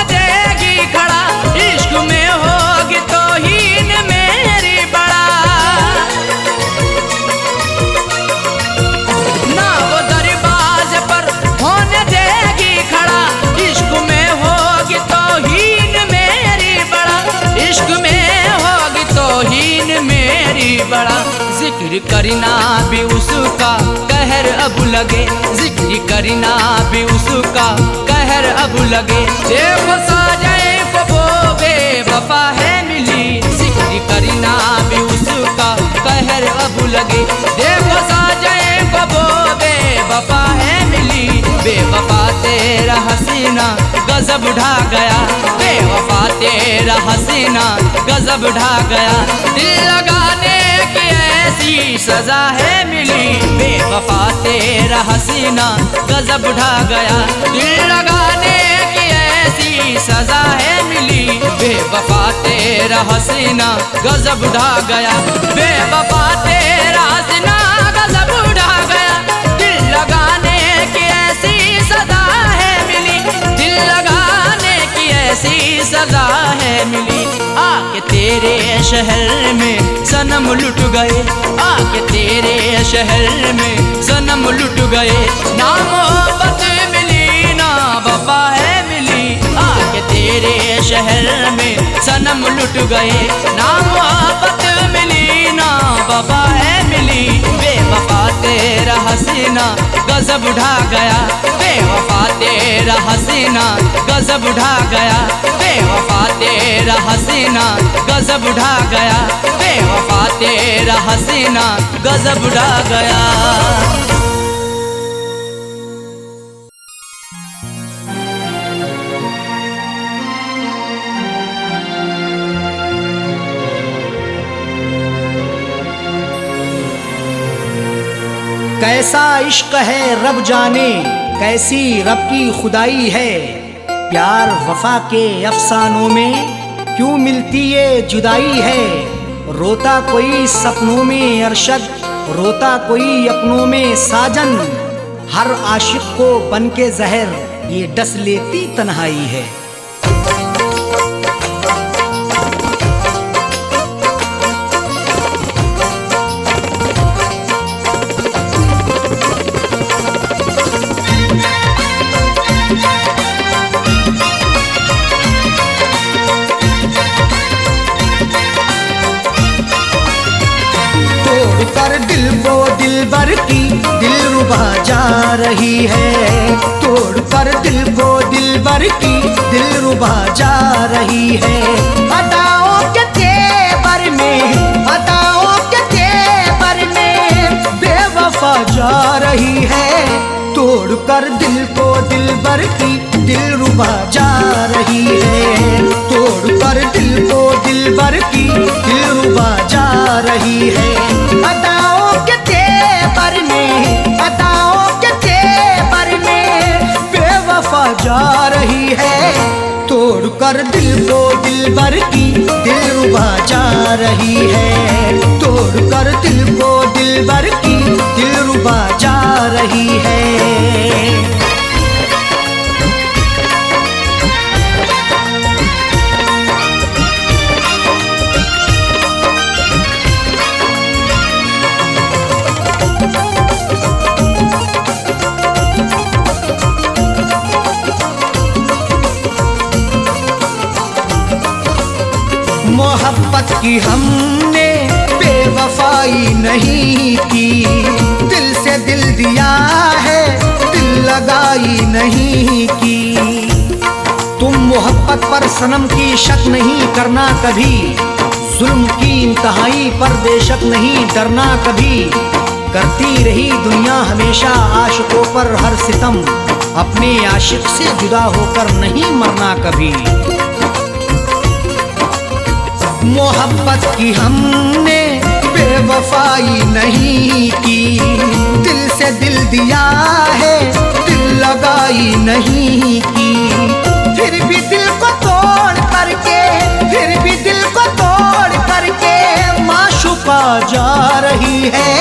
करना भी उसका कहर अब लगे, जिक्र करना भी उसका कहर अब लगे। देखो साजए को वो बेवफा है मिली, जिक्र करना भी उसका कहर अब लगे। देखो साजए को वो बेवफा है मिली, बेवफा तेरा हसीना गजब ढा गया, बेवफा तेरा हसीना गजब ढा गया। दिल लगाने की ऐसी सजा है मिली, बेवफा तेरा हसीना गजब ढा गया। दिल लगाने की ऐसी सजा है मिली, बेवफा तेरा हसीना गजब ढा गया, बेवफा तेरा हसीना गजब ढा गया। दिल लगाने की ऐसी सजा है मिली, दिल लगाने की ऐसी सजा है मिली। आके तेरे शहर में सनम लुट गए, आके तेरे शहर में सनम लुट गए। ना मोहब्बत मिली ना वफा है मिली, आके तेरे शहर में सनम लुट गए। ना मोहब्बत मिली ना वफा है मिली, बेवफा तेरा हसीना गजब ढा गया, बेवफा तेरा हसीना गजब ढा गया, बेवफा तेरा हसीना गजब ढा गया, बेवफा तेरा हसीना गजब ढा गया। कैसा इश्क है रब जाने, कैसी रब की खुदाई है। प्यार वफा के अफसानों में क्यों मिलती ये जुदाई है। रोता कोई सपनों में अरशद, रोता कोई अपनों में साजन। हर आशिक को बन के जहर ये डस लेती तन्हाई है। कर दिल को दिलबर की दिलरुबा जा रही है, तोड़ कर दिल को दिलबर की दिलरुबा जा रही है। अदाओं के तेवर में, अदाओं के तेवर में बेवफा जा रही है। तोड़ कर दिल को दिलबर की दिलरुबा जा रही है, तोड़ कर दिल को दिलबर की दिलरुबा जा रही है। अदाओं के तेवर में, अदाओं के तेवर में बेवफा जा रही है। तोड़ कर दिल को दिलबर की दिलरुबा जा रही है, तोड़ कर दिल को दिलबर की दिलरुबा जा रही है। मोहब्बत की हमने बेवफाई नहीं की, दिल से दिल दिया है दिल लगाई नहीं की। तुम मोहब्बत पर सनम की शक नहीं करना कभी, जुल्म की इंतहाई पर बेशक नहीं डरना कभी। करती रही दुनिया हमेशा आशिकों पर हर सितम, अपने आशिक से जुदा होकर नहीं मरना कभी। मोहब्बत की हमने बेवफाई नहीं की, दिल से दिल दिया है दिल लगाई नहीं की। फिर भी दिल को तोड़ करके, फिर भी दिल को तोड़ करके माशूका जा रही है।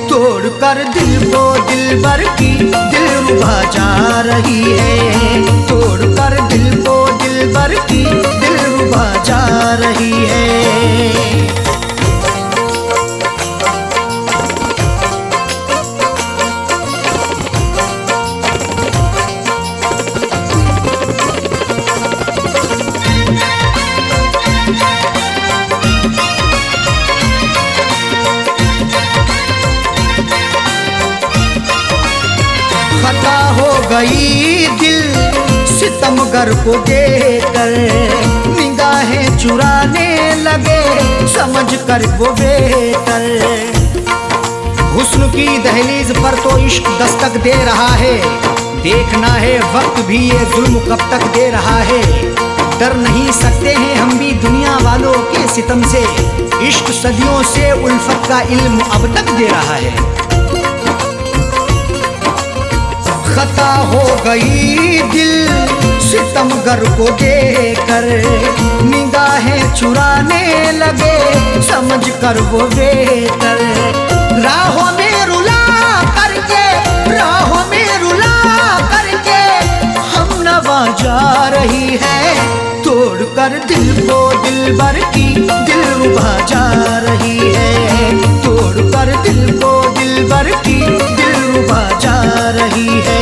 तोड़ कर दिल को दिलबर की दिलरुबा जा रही है, तोड़ कर दिल को दिलबर की दिलरुबा जा रही है। गई दिल सितमगर को देखकर, निगाहें चुराने लगे समझ कर वो बेहतर। हुस्न की दहलीज पर तो इश्क दस्तक दे रहा है, देखना है वक्त भी ये जुल्म कब तक दे रहा है। डर नहीं सकते हैं हम भी दुनिया वालों के सितम से, इश्क सदियों से उल्फत का इल्म अब तक दे रहा है। खता हो गई दिल सितमगर को देखकर, निगाहें चुराने लगे समझ कर वो बेहतर। राहों में रुला करके, राहों में रुला करके हम नवा जा रही है, तोड़ कर दिल को दिलबर की दिलरुबा जा रही है, तोड़ कर दिल को दिलबर की दिलरुबा जा रही है।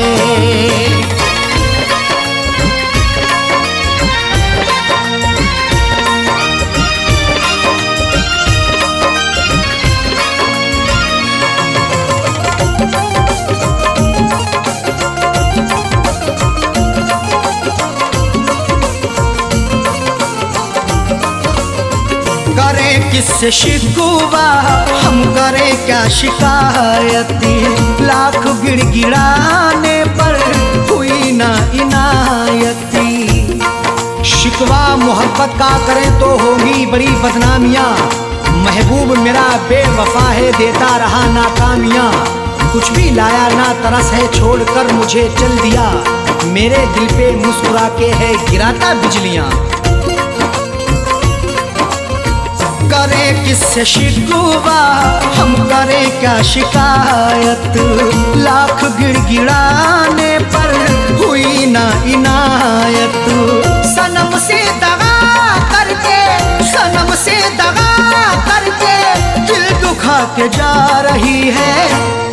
किससे शिकवा हम करें क्या शिकायती, लाख गिड़गिड़ाने पर हुई ना इनायती। शिकवा मोहब्बत का करें तो होगी बड़ी बदनामियाँ, महबूब मेरा बेवफा है देता रहा नाकामियाँ। कुछ भी लाया ना तरस है छोड़कर मुझे चल दिया, मेरे दिल पे मुस्कुरा के है गिराता बिजलियाँ। करें किससे शिकवा हम करें क्या शिकायत, लाख गिड़गिड़ाने पर हुई ना इनायत। सनम से दगा करके, सनम से दगा करके दिल दुखा के जा रही है,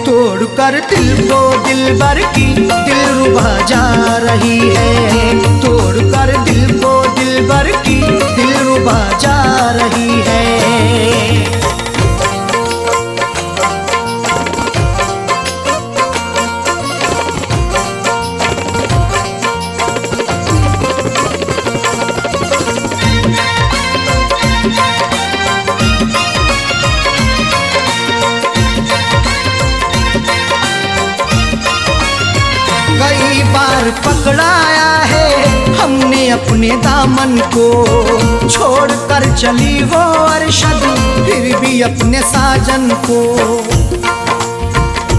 तोड़ कर दिल को दिलबर की दिलरुबा जा रही है, तोड़ कर दिल को दिलबर की दिलरुबा जा रही है। कई बार पकड़ाया है हमने अपने दामन को, छोड़ कर चली वो अरशद फिर भी अपने साजन को।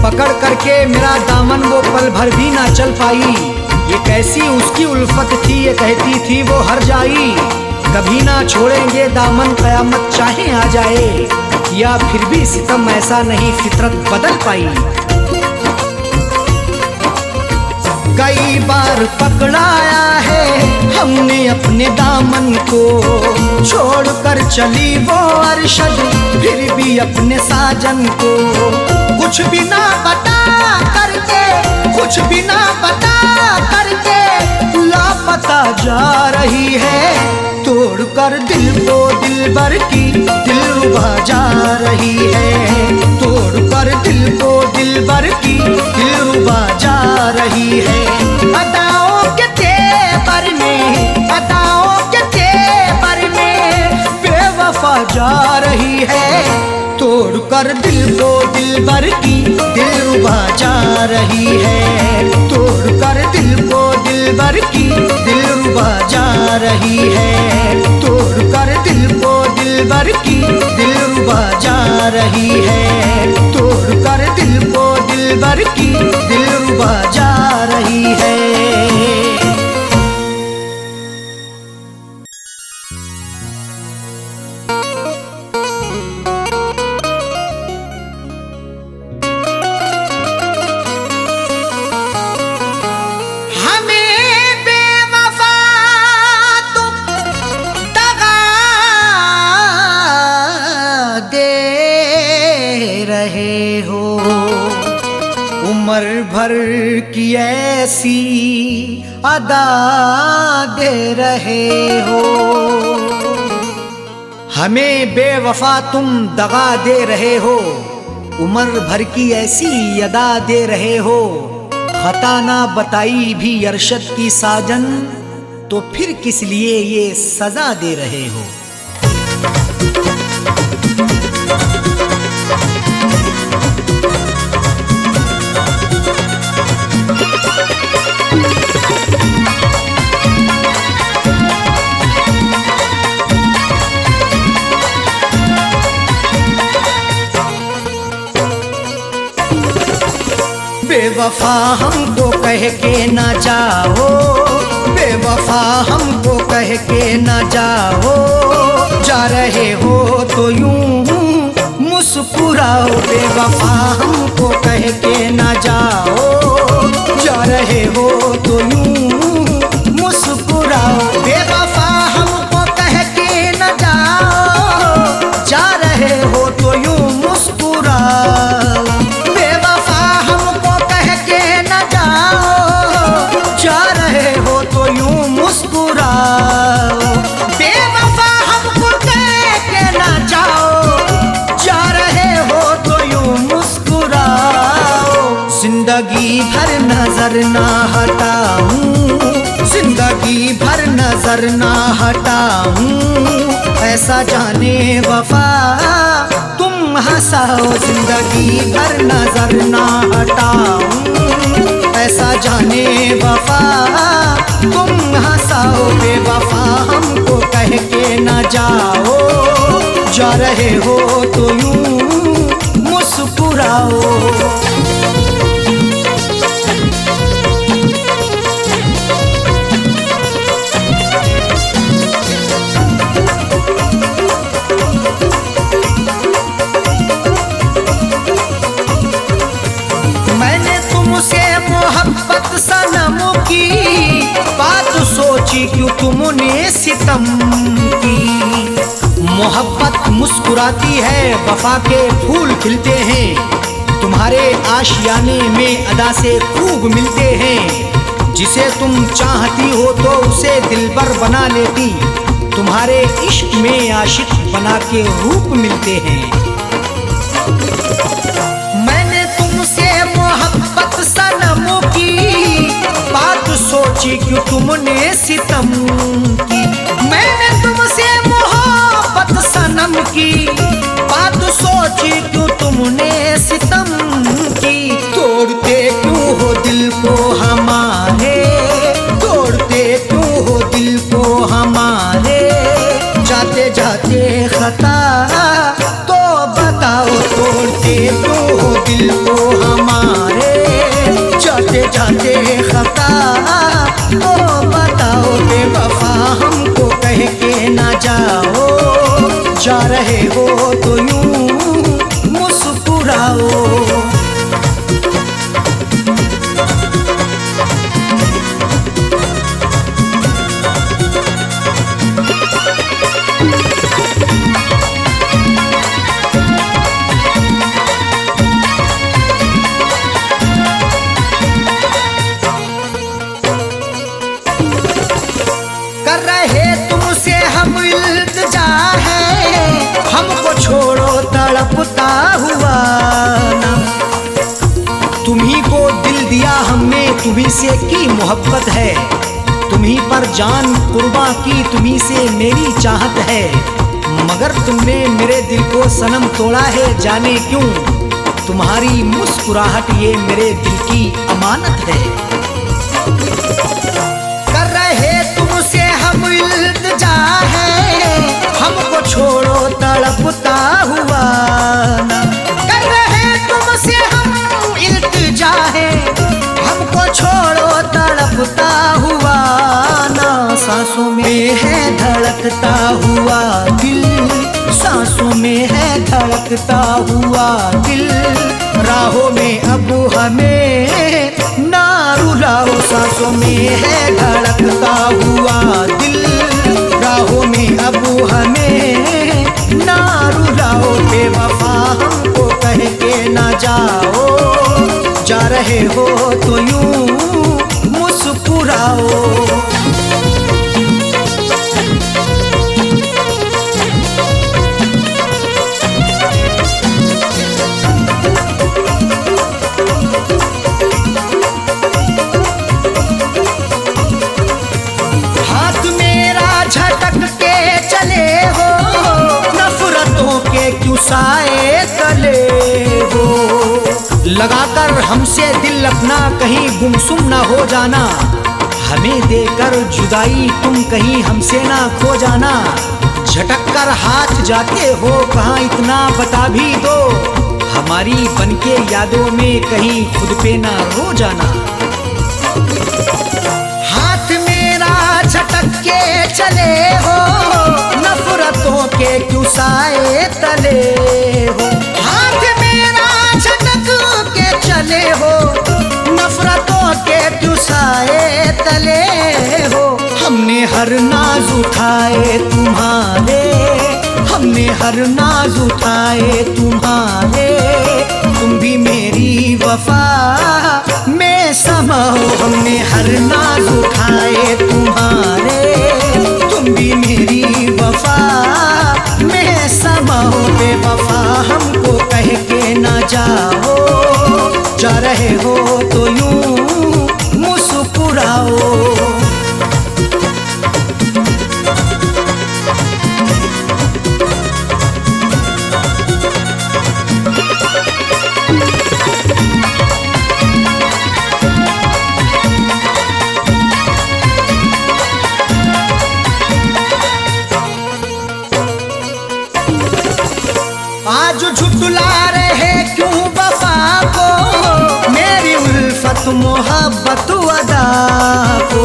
पकड़ करके मेरा दामन वो पल भर भी ना चल पाई, ये कैसी उसकी उल्फत थी, ये कहती थी वो हर जाई। कभी ना छोड़ेंगे दामन कयामत चाहे आ जाए, या फिर भी सितम ऐसा नहीं फितरत बदल पाई। कई बार पकड़ाया है हमने अपने दामन को, छोड़ कर चली वो अरशद फिर भी अपने साजन को। कुछ भी ना बता करके, कुछ भी ना बता करके लापता जा रही है, तोड़ कर दिल को दिलबर की दिलरुबा जा रही है, तोड़ कर दिल को दिलबर की दिलरुबा जा रही है। अदाओं के तेवर में, अदाओं के तेवर में बेवफा जा रही है, तोड़ कर दिल को दिलबर की दिलरुबा जा रही है, तोड़ कर दिल को दिलबर की दिलरुबा जा रही है, तोड़ कर दिल को दिलबर की दिलरुबा जा रही है, तोड़ कर दिल को दिलबर की दिलरुबा जा रही है। उम्र भर की ऐसी अदा दे रहे हो, हमें बेवफा तुम दगा दे रहे हो। उम्र भर की ऐसी अदा दे रहे हो, खता ना बताई भी अरशद की साजन, तो फिर किस लिए ये सजा दे रहे हो। बेवफा हमको कह के ना जाओ, बेवफा हमको कह के ना जाओ, जा रहे हो तो यूं मुस्कुराओ। बेवफा हमको कह के ना जाओ, जा रहे हो तो यूं मुस्कुराओ। बेवफा हमको कह के ना जाओ, जा रहे हो तो यूं मुस्कुराओ। बेवफा हमको कह के ना जाओ, जा रहे हो तो यूं मुस्कुराओ। जिंदगी भर नजर ना हटाऊं, जिंदगी भर नजर ना हटाऊं, ऐसा जाने वफा तुम हंसाओ। जिंदगी भर नजर ना हटाऊं, ऐसा जाने वफा तुम हंसाओ। बेवफा हमको कह के ना जाओ, जा रहे हो तो यूं मुस्कुराओ। मैंने तुमसे मोहब्बत सनम की बात सोची, क्यों तुमने सितम की। मोहब्बत मुस्कुराती है, वफा के फूल खिलते हैं, तुम्हारे आशियाने में अदा से खूब मिलते हैं। जिसे तुम चाहती हो तो उसे दिलबर बना लेती, तुम्हारे इश्क में आशिक बना के रूप मिलते हैं। मैंने तुमसे मोहब्बत सनम की बात सोची, क्यों तुमने सितम की। मैंने तुमसे मोहब्बत सनम की बात सोची, क्यों तुमने सितम की। तोड़ते क्यों हो दिल को हमारे, तोड़ते क्यों हो दिल को हमारे, जाते जाते खता तो बताओ। तोड़ते क्यों हो दिल को हमारे, जाते जाते खता तो बताओ। बेवफा हमको कह के ना जाओ, जा रहे हो तो यूं मुस्कुराओ। कर रहे तुमसे हम इल्तिजा है, हमको छोड़ो तड़पता हुआ ना। तुम्ही को दिल दिया हमने, तुम्ही से की मोहब्बत है, तुम्ही पर जान कुर्बान की, तुम्ही से मेरी चाहत है। मगर तुमने मेरे दिल को सनम तोड़ा है, जाने क्यों। तुम्हारी मुस्कुराहट ये मेरे दिल की अमानत है। कर रहे तुमसे हम इल्तिजा है, हमको छोड़ो तड़पता हुआ ना। कर रहे तुमसे हम इल्तिजा है, हमको छोड़ो तड़पता हुआ ना। सांसों में है धड़कता हुआ दिल, सांसों में है धड़कता हुआ दिल। राहों में अब हमें ना रुलाओ, सांसों में है धड़कता हुआ दिल। राहों में अब हमें ना रुलाओ। बेवफा हमको कह के ना जाओ, जा रहे हो तो यूं मुस्कुराओ। लगाकर हमसे दिल अपना कहीं गुमसुम ना हो जाना, हमें देकर जुदाई तुम कहीं हमसे ना खो जाना। झटक कर हाथ जाते हो कहाँ इतना बता भी दो, हमारी बनके यादों में कहीं खुद पे ना रो जाना। हाथ मेरा झटक के चले हो, नफरतों के क्यों साए तले हो। हाथ मेरा झटक के चले हो, नफरतों के क्यों साए तले हो। हमने हर नाज उठाए तुम्हारे, हमने हर नाज उठाए तुम्हारे, तुम भी मेरी वफा में समाओ। हमने हर नाज उठाए तुम्हारे, तुम भी मेरी वफा में समाओ। बेवफा हमको कह के ना जाओ, जा रहे हो तो यूं मुस्कुराओ। आज झुठला रहे क्यों वफा को, मेरी उल्फत मोहब्बत अदा को।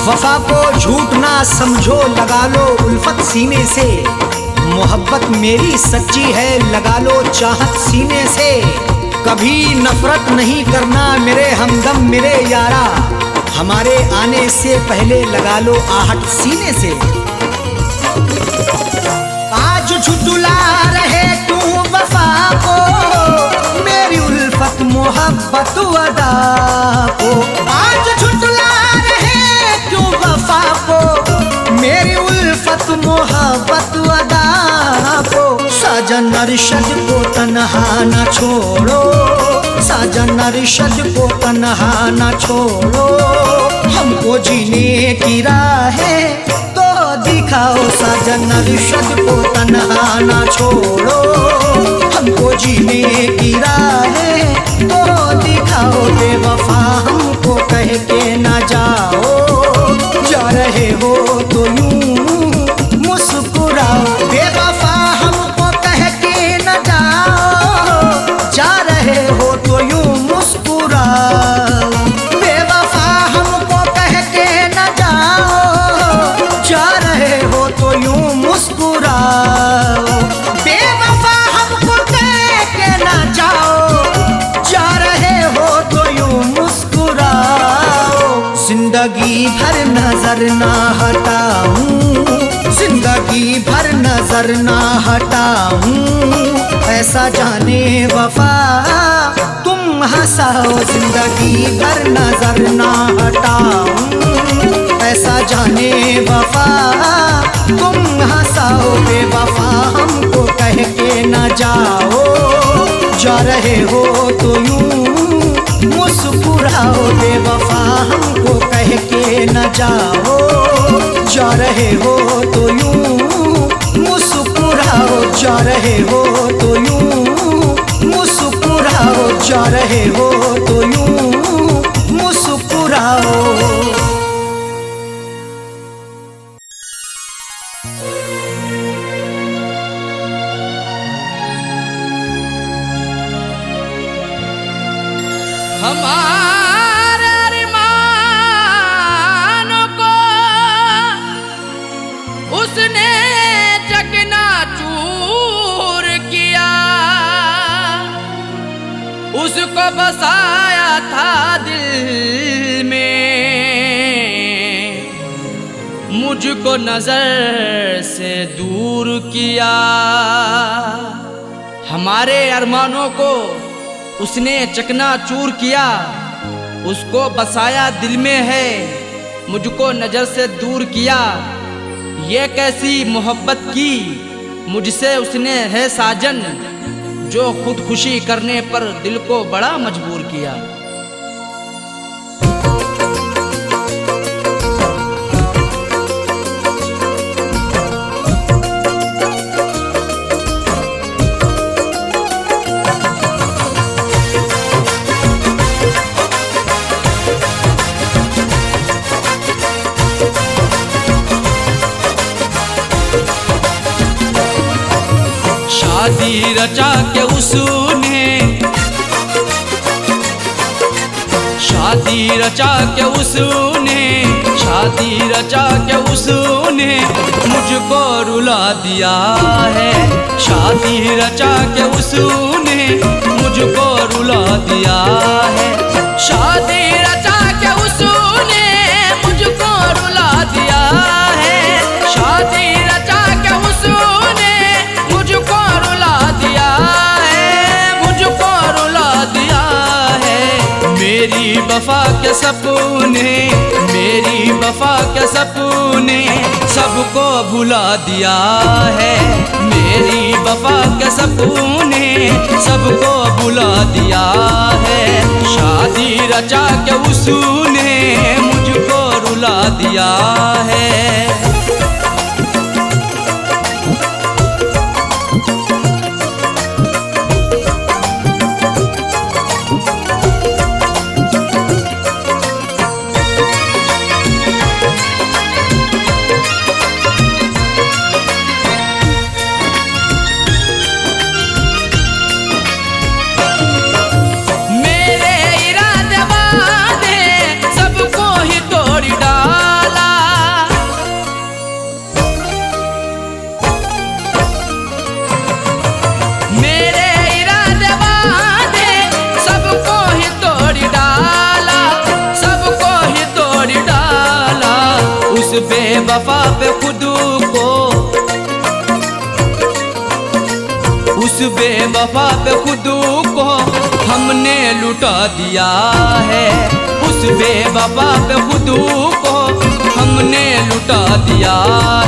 वफा को झूठ ना समझो, लगा लो उल्फत सीने से। मोहब्बत मेरी सच्ची है, लगा लो चाहत सीने से। कभी नफरत नहीं करना मेरे हमदम मेरे यारा, हमारे आने से पहले लगा लो आहट सीने से। आज झुठला रहे तू वफा को, मेरी उल्फत मोहब्बत अदा को। आज झुठला रहे तू वफा को, मेरी उल्फत मोहब्बत अदा को। साजन अरशद को तन्हा न छोड़ो, साजन अरशद को तन्हा न छोड़ो, हमको जीने की राहें दिखाओ। साजन अरशद को तन्हा ना छोड़ो, हमको जीने की राहें तो दिखाओ। बेवफा हमको कह के ना जाओ, जा रहे हो तो यूं मुस्कुराओ। बेवफा हमको कह के ना जाओ, जा रहे हो तो यूं मुस्कुराओ। बेवफा हमको कह के ना जाओ, जा रहे हो तो यूं मुस्कुराओ। बेवफा हमको कह के ना जाओ, जा रहे हो तो यूं मुस्कुराओ। जिंदगी भर नजर ना हटाऊं, जिंदगी भर नजर ना हटाऊं, ऐसा जाने वफा तुम हंसाओ। जिंदगी भर नजर ना हटाऊं, ऐसा जाने वफा तुम हंसाओ। बेवफा हमको कह के ना जाओ, जा रहे हो तो यूं मुस्कुराओ। बेवफा हमको कह के ना जाओ, जा रहे हो तो यूं मुस्कुराओ। जा रहे हो तो यूं मुस्कुराओ, जा रहे हो तो यूं मुस्कुराओ। हमारे अरमानों को उसने चकनाचूर किया, उसको बसाया था दिल में, मुझको नजर से दूर किया। हमारे अरमानों को उसने चकनाचूर किया, उसको बसाया दिल में है, मुझको नजर से दूर किया। ये कैसी मोहब्बत की मुझसे उसने है साजन, जो खुदकुशी करने पर दिल को बड़ा मजबूर किया। शादी रचा के उसने, शादी रचा के उसने, शादी रचा के उसने मुझको रुला दिया है। शादी रचा के उसने मुझको रुला दिया है। शादी रचा के उसने मुझको रुला दिया है। शादी रचा के उसने मुझको रुला दिया है, मुझको रुला दिया है। मेरी वफा के सपने, मेरी वफा के सपने सबको भुला दिया है। मेरी वफा के सपने सबको भुला दिया है। शादी रचा के उसने मुझको रुला दिया है। बेवफा पे खुद को, उस बेवफा पे खुद को हमने लुटा दिया है। उस बेवफा पे खुद को हमने लुटा दिया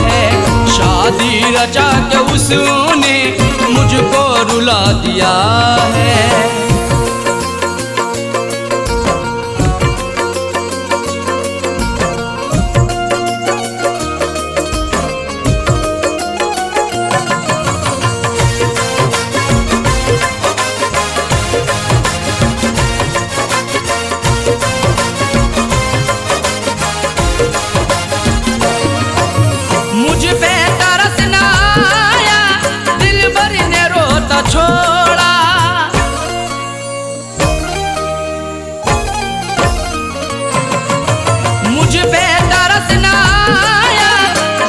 है। शादी रचा के उसने मुझको रुला दिया है। मुझ पे तरस ना आया, दिलबर ने रोता छोड़ा। मुझ पे तरस ना आया,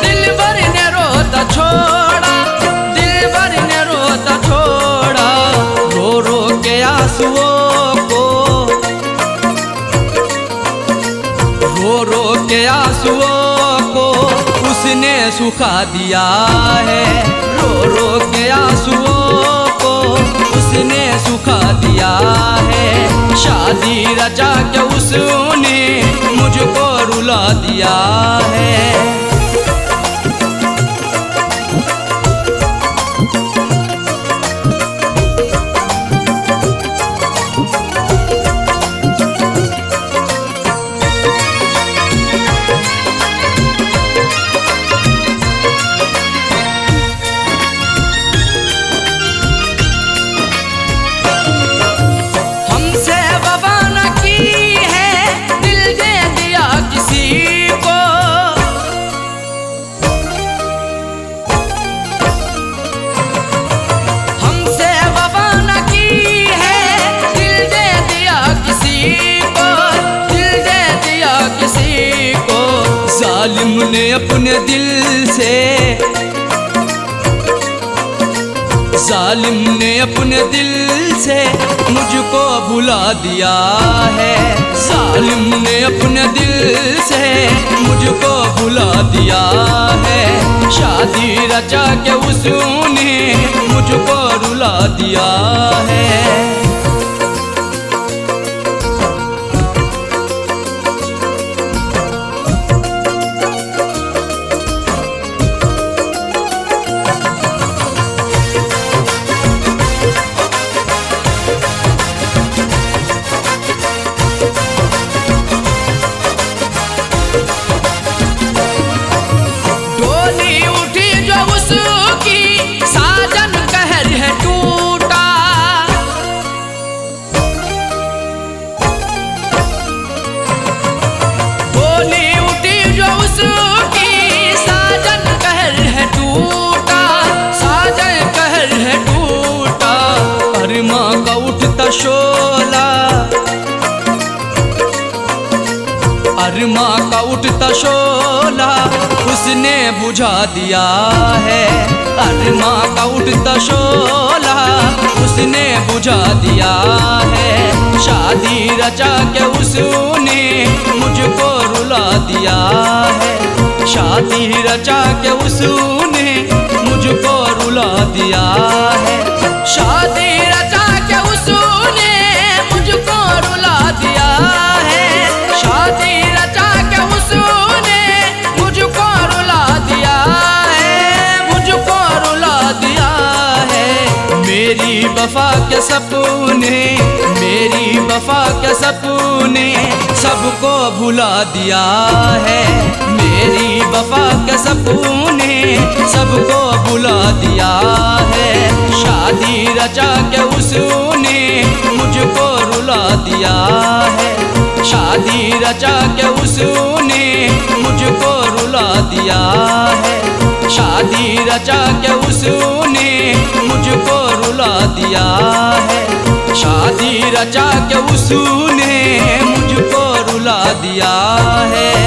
दिलबर ने रोता छोड़ा। दिलबर ने रोता छोड़ा। रो रो के आंसुओं को, रो रो के आंसुओं को उसने सुखा दिया है। रो रो के आंसुओं को उसने सुखा दिया है। शादी रचा के उसने मुझको रुला दिया है। जालिम ने अपने दिल से, जालिम ने अपने दिल से मुझको भुला दिया है। जालिम ने अपने दिल से मुझको भुला दिया है। शादी रचा के उसने मुझको रुला दिया है। अरमा का उठता शोला उसने बुझा दिया है। अरमा का उठता शोला उसने बुझा दिया है। शादी रचा के उसने मुझको रुला दिया है। शादी रचा के उसने मुझको रुला दिया है। शादी रचा के उसने मुझको रुला दिया है। शादी रचा के उसने मुझको रुला दिया है। मुझको रुला दिया है। मेरी वफा के सपने, मेरी वफा के सपने सबको भुला दिया है। मेरी वफा के सपने सबको भुला दिया है। शादी रचा के उसने मुझको रुला दिया है। शादी रचा के उसने मुझको रुला दिया है। शादी रचा के उसने मुझको रुला दिया है। शादी रचा के उसने मुझको रुला दिया है।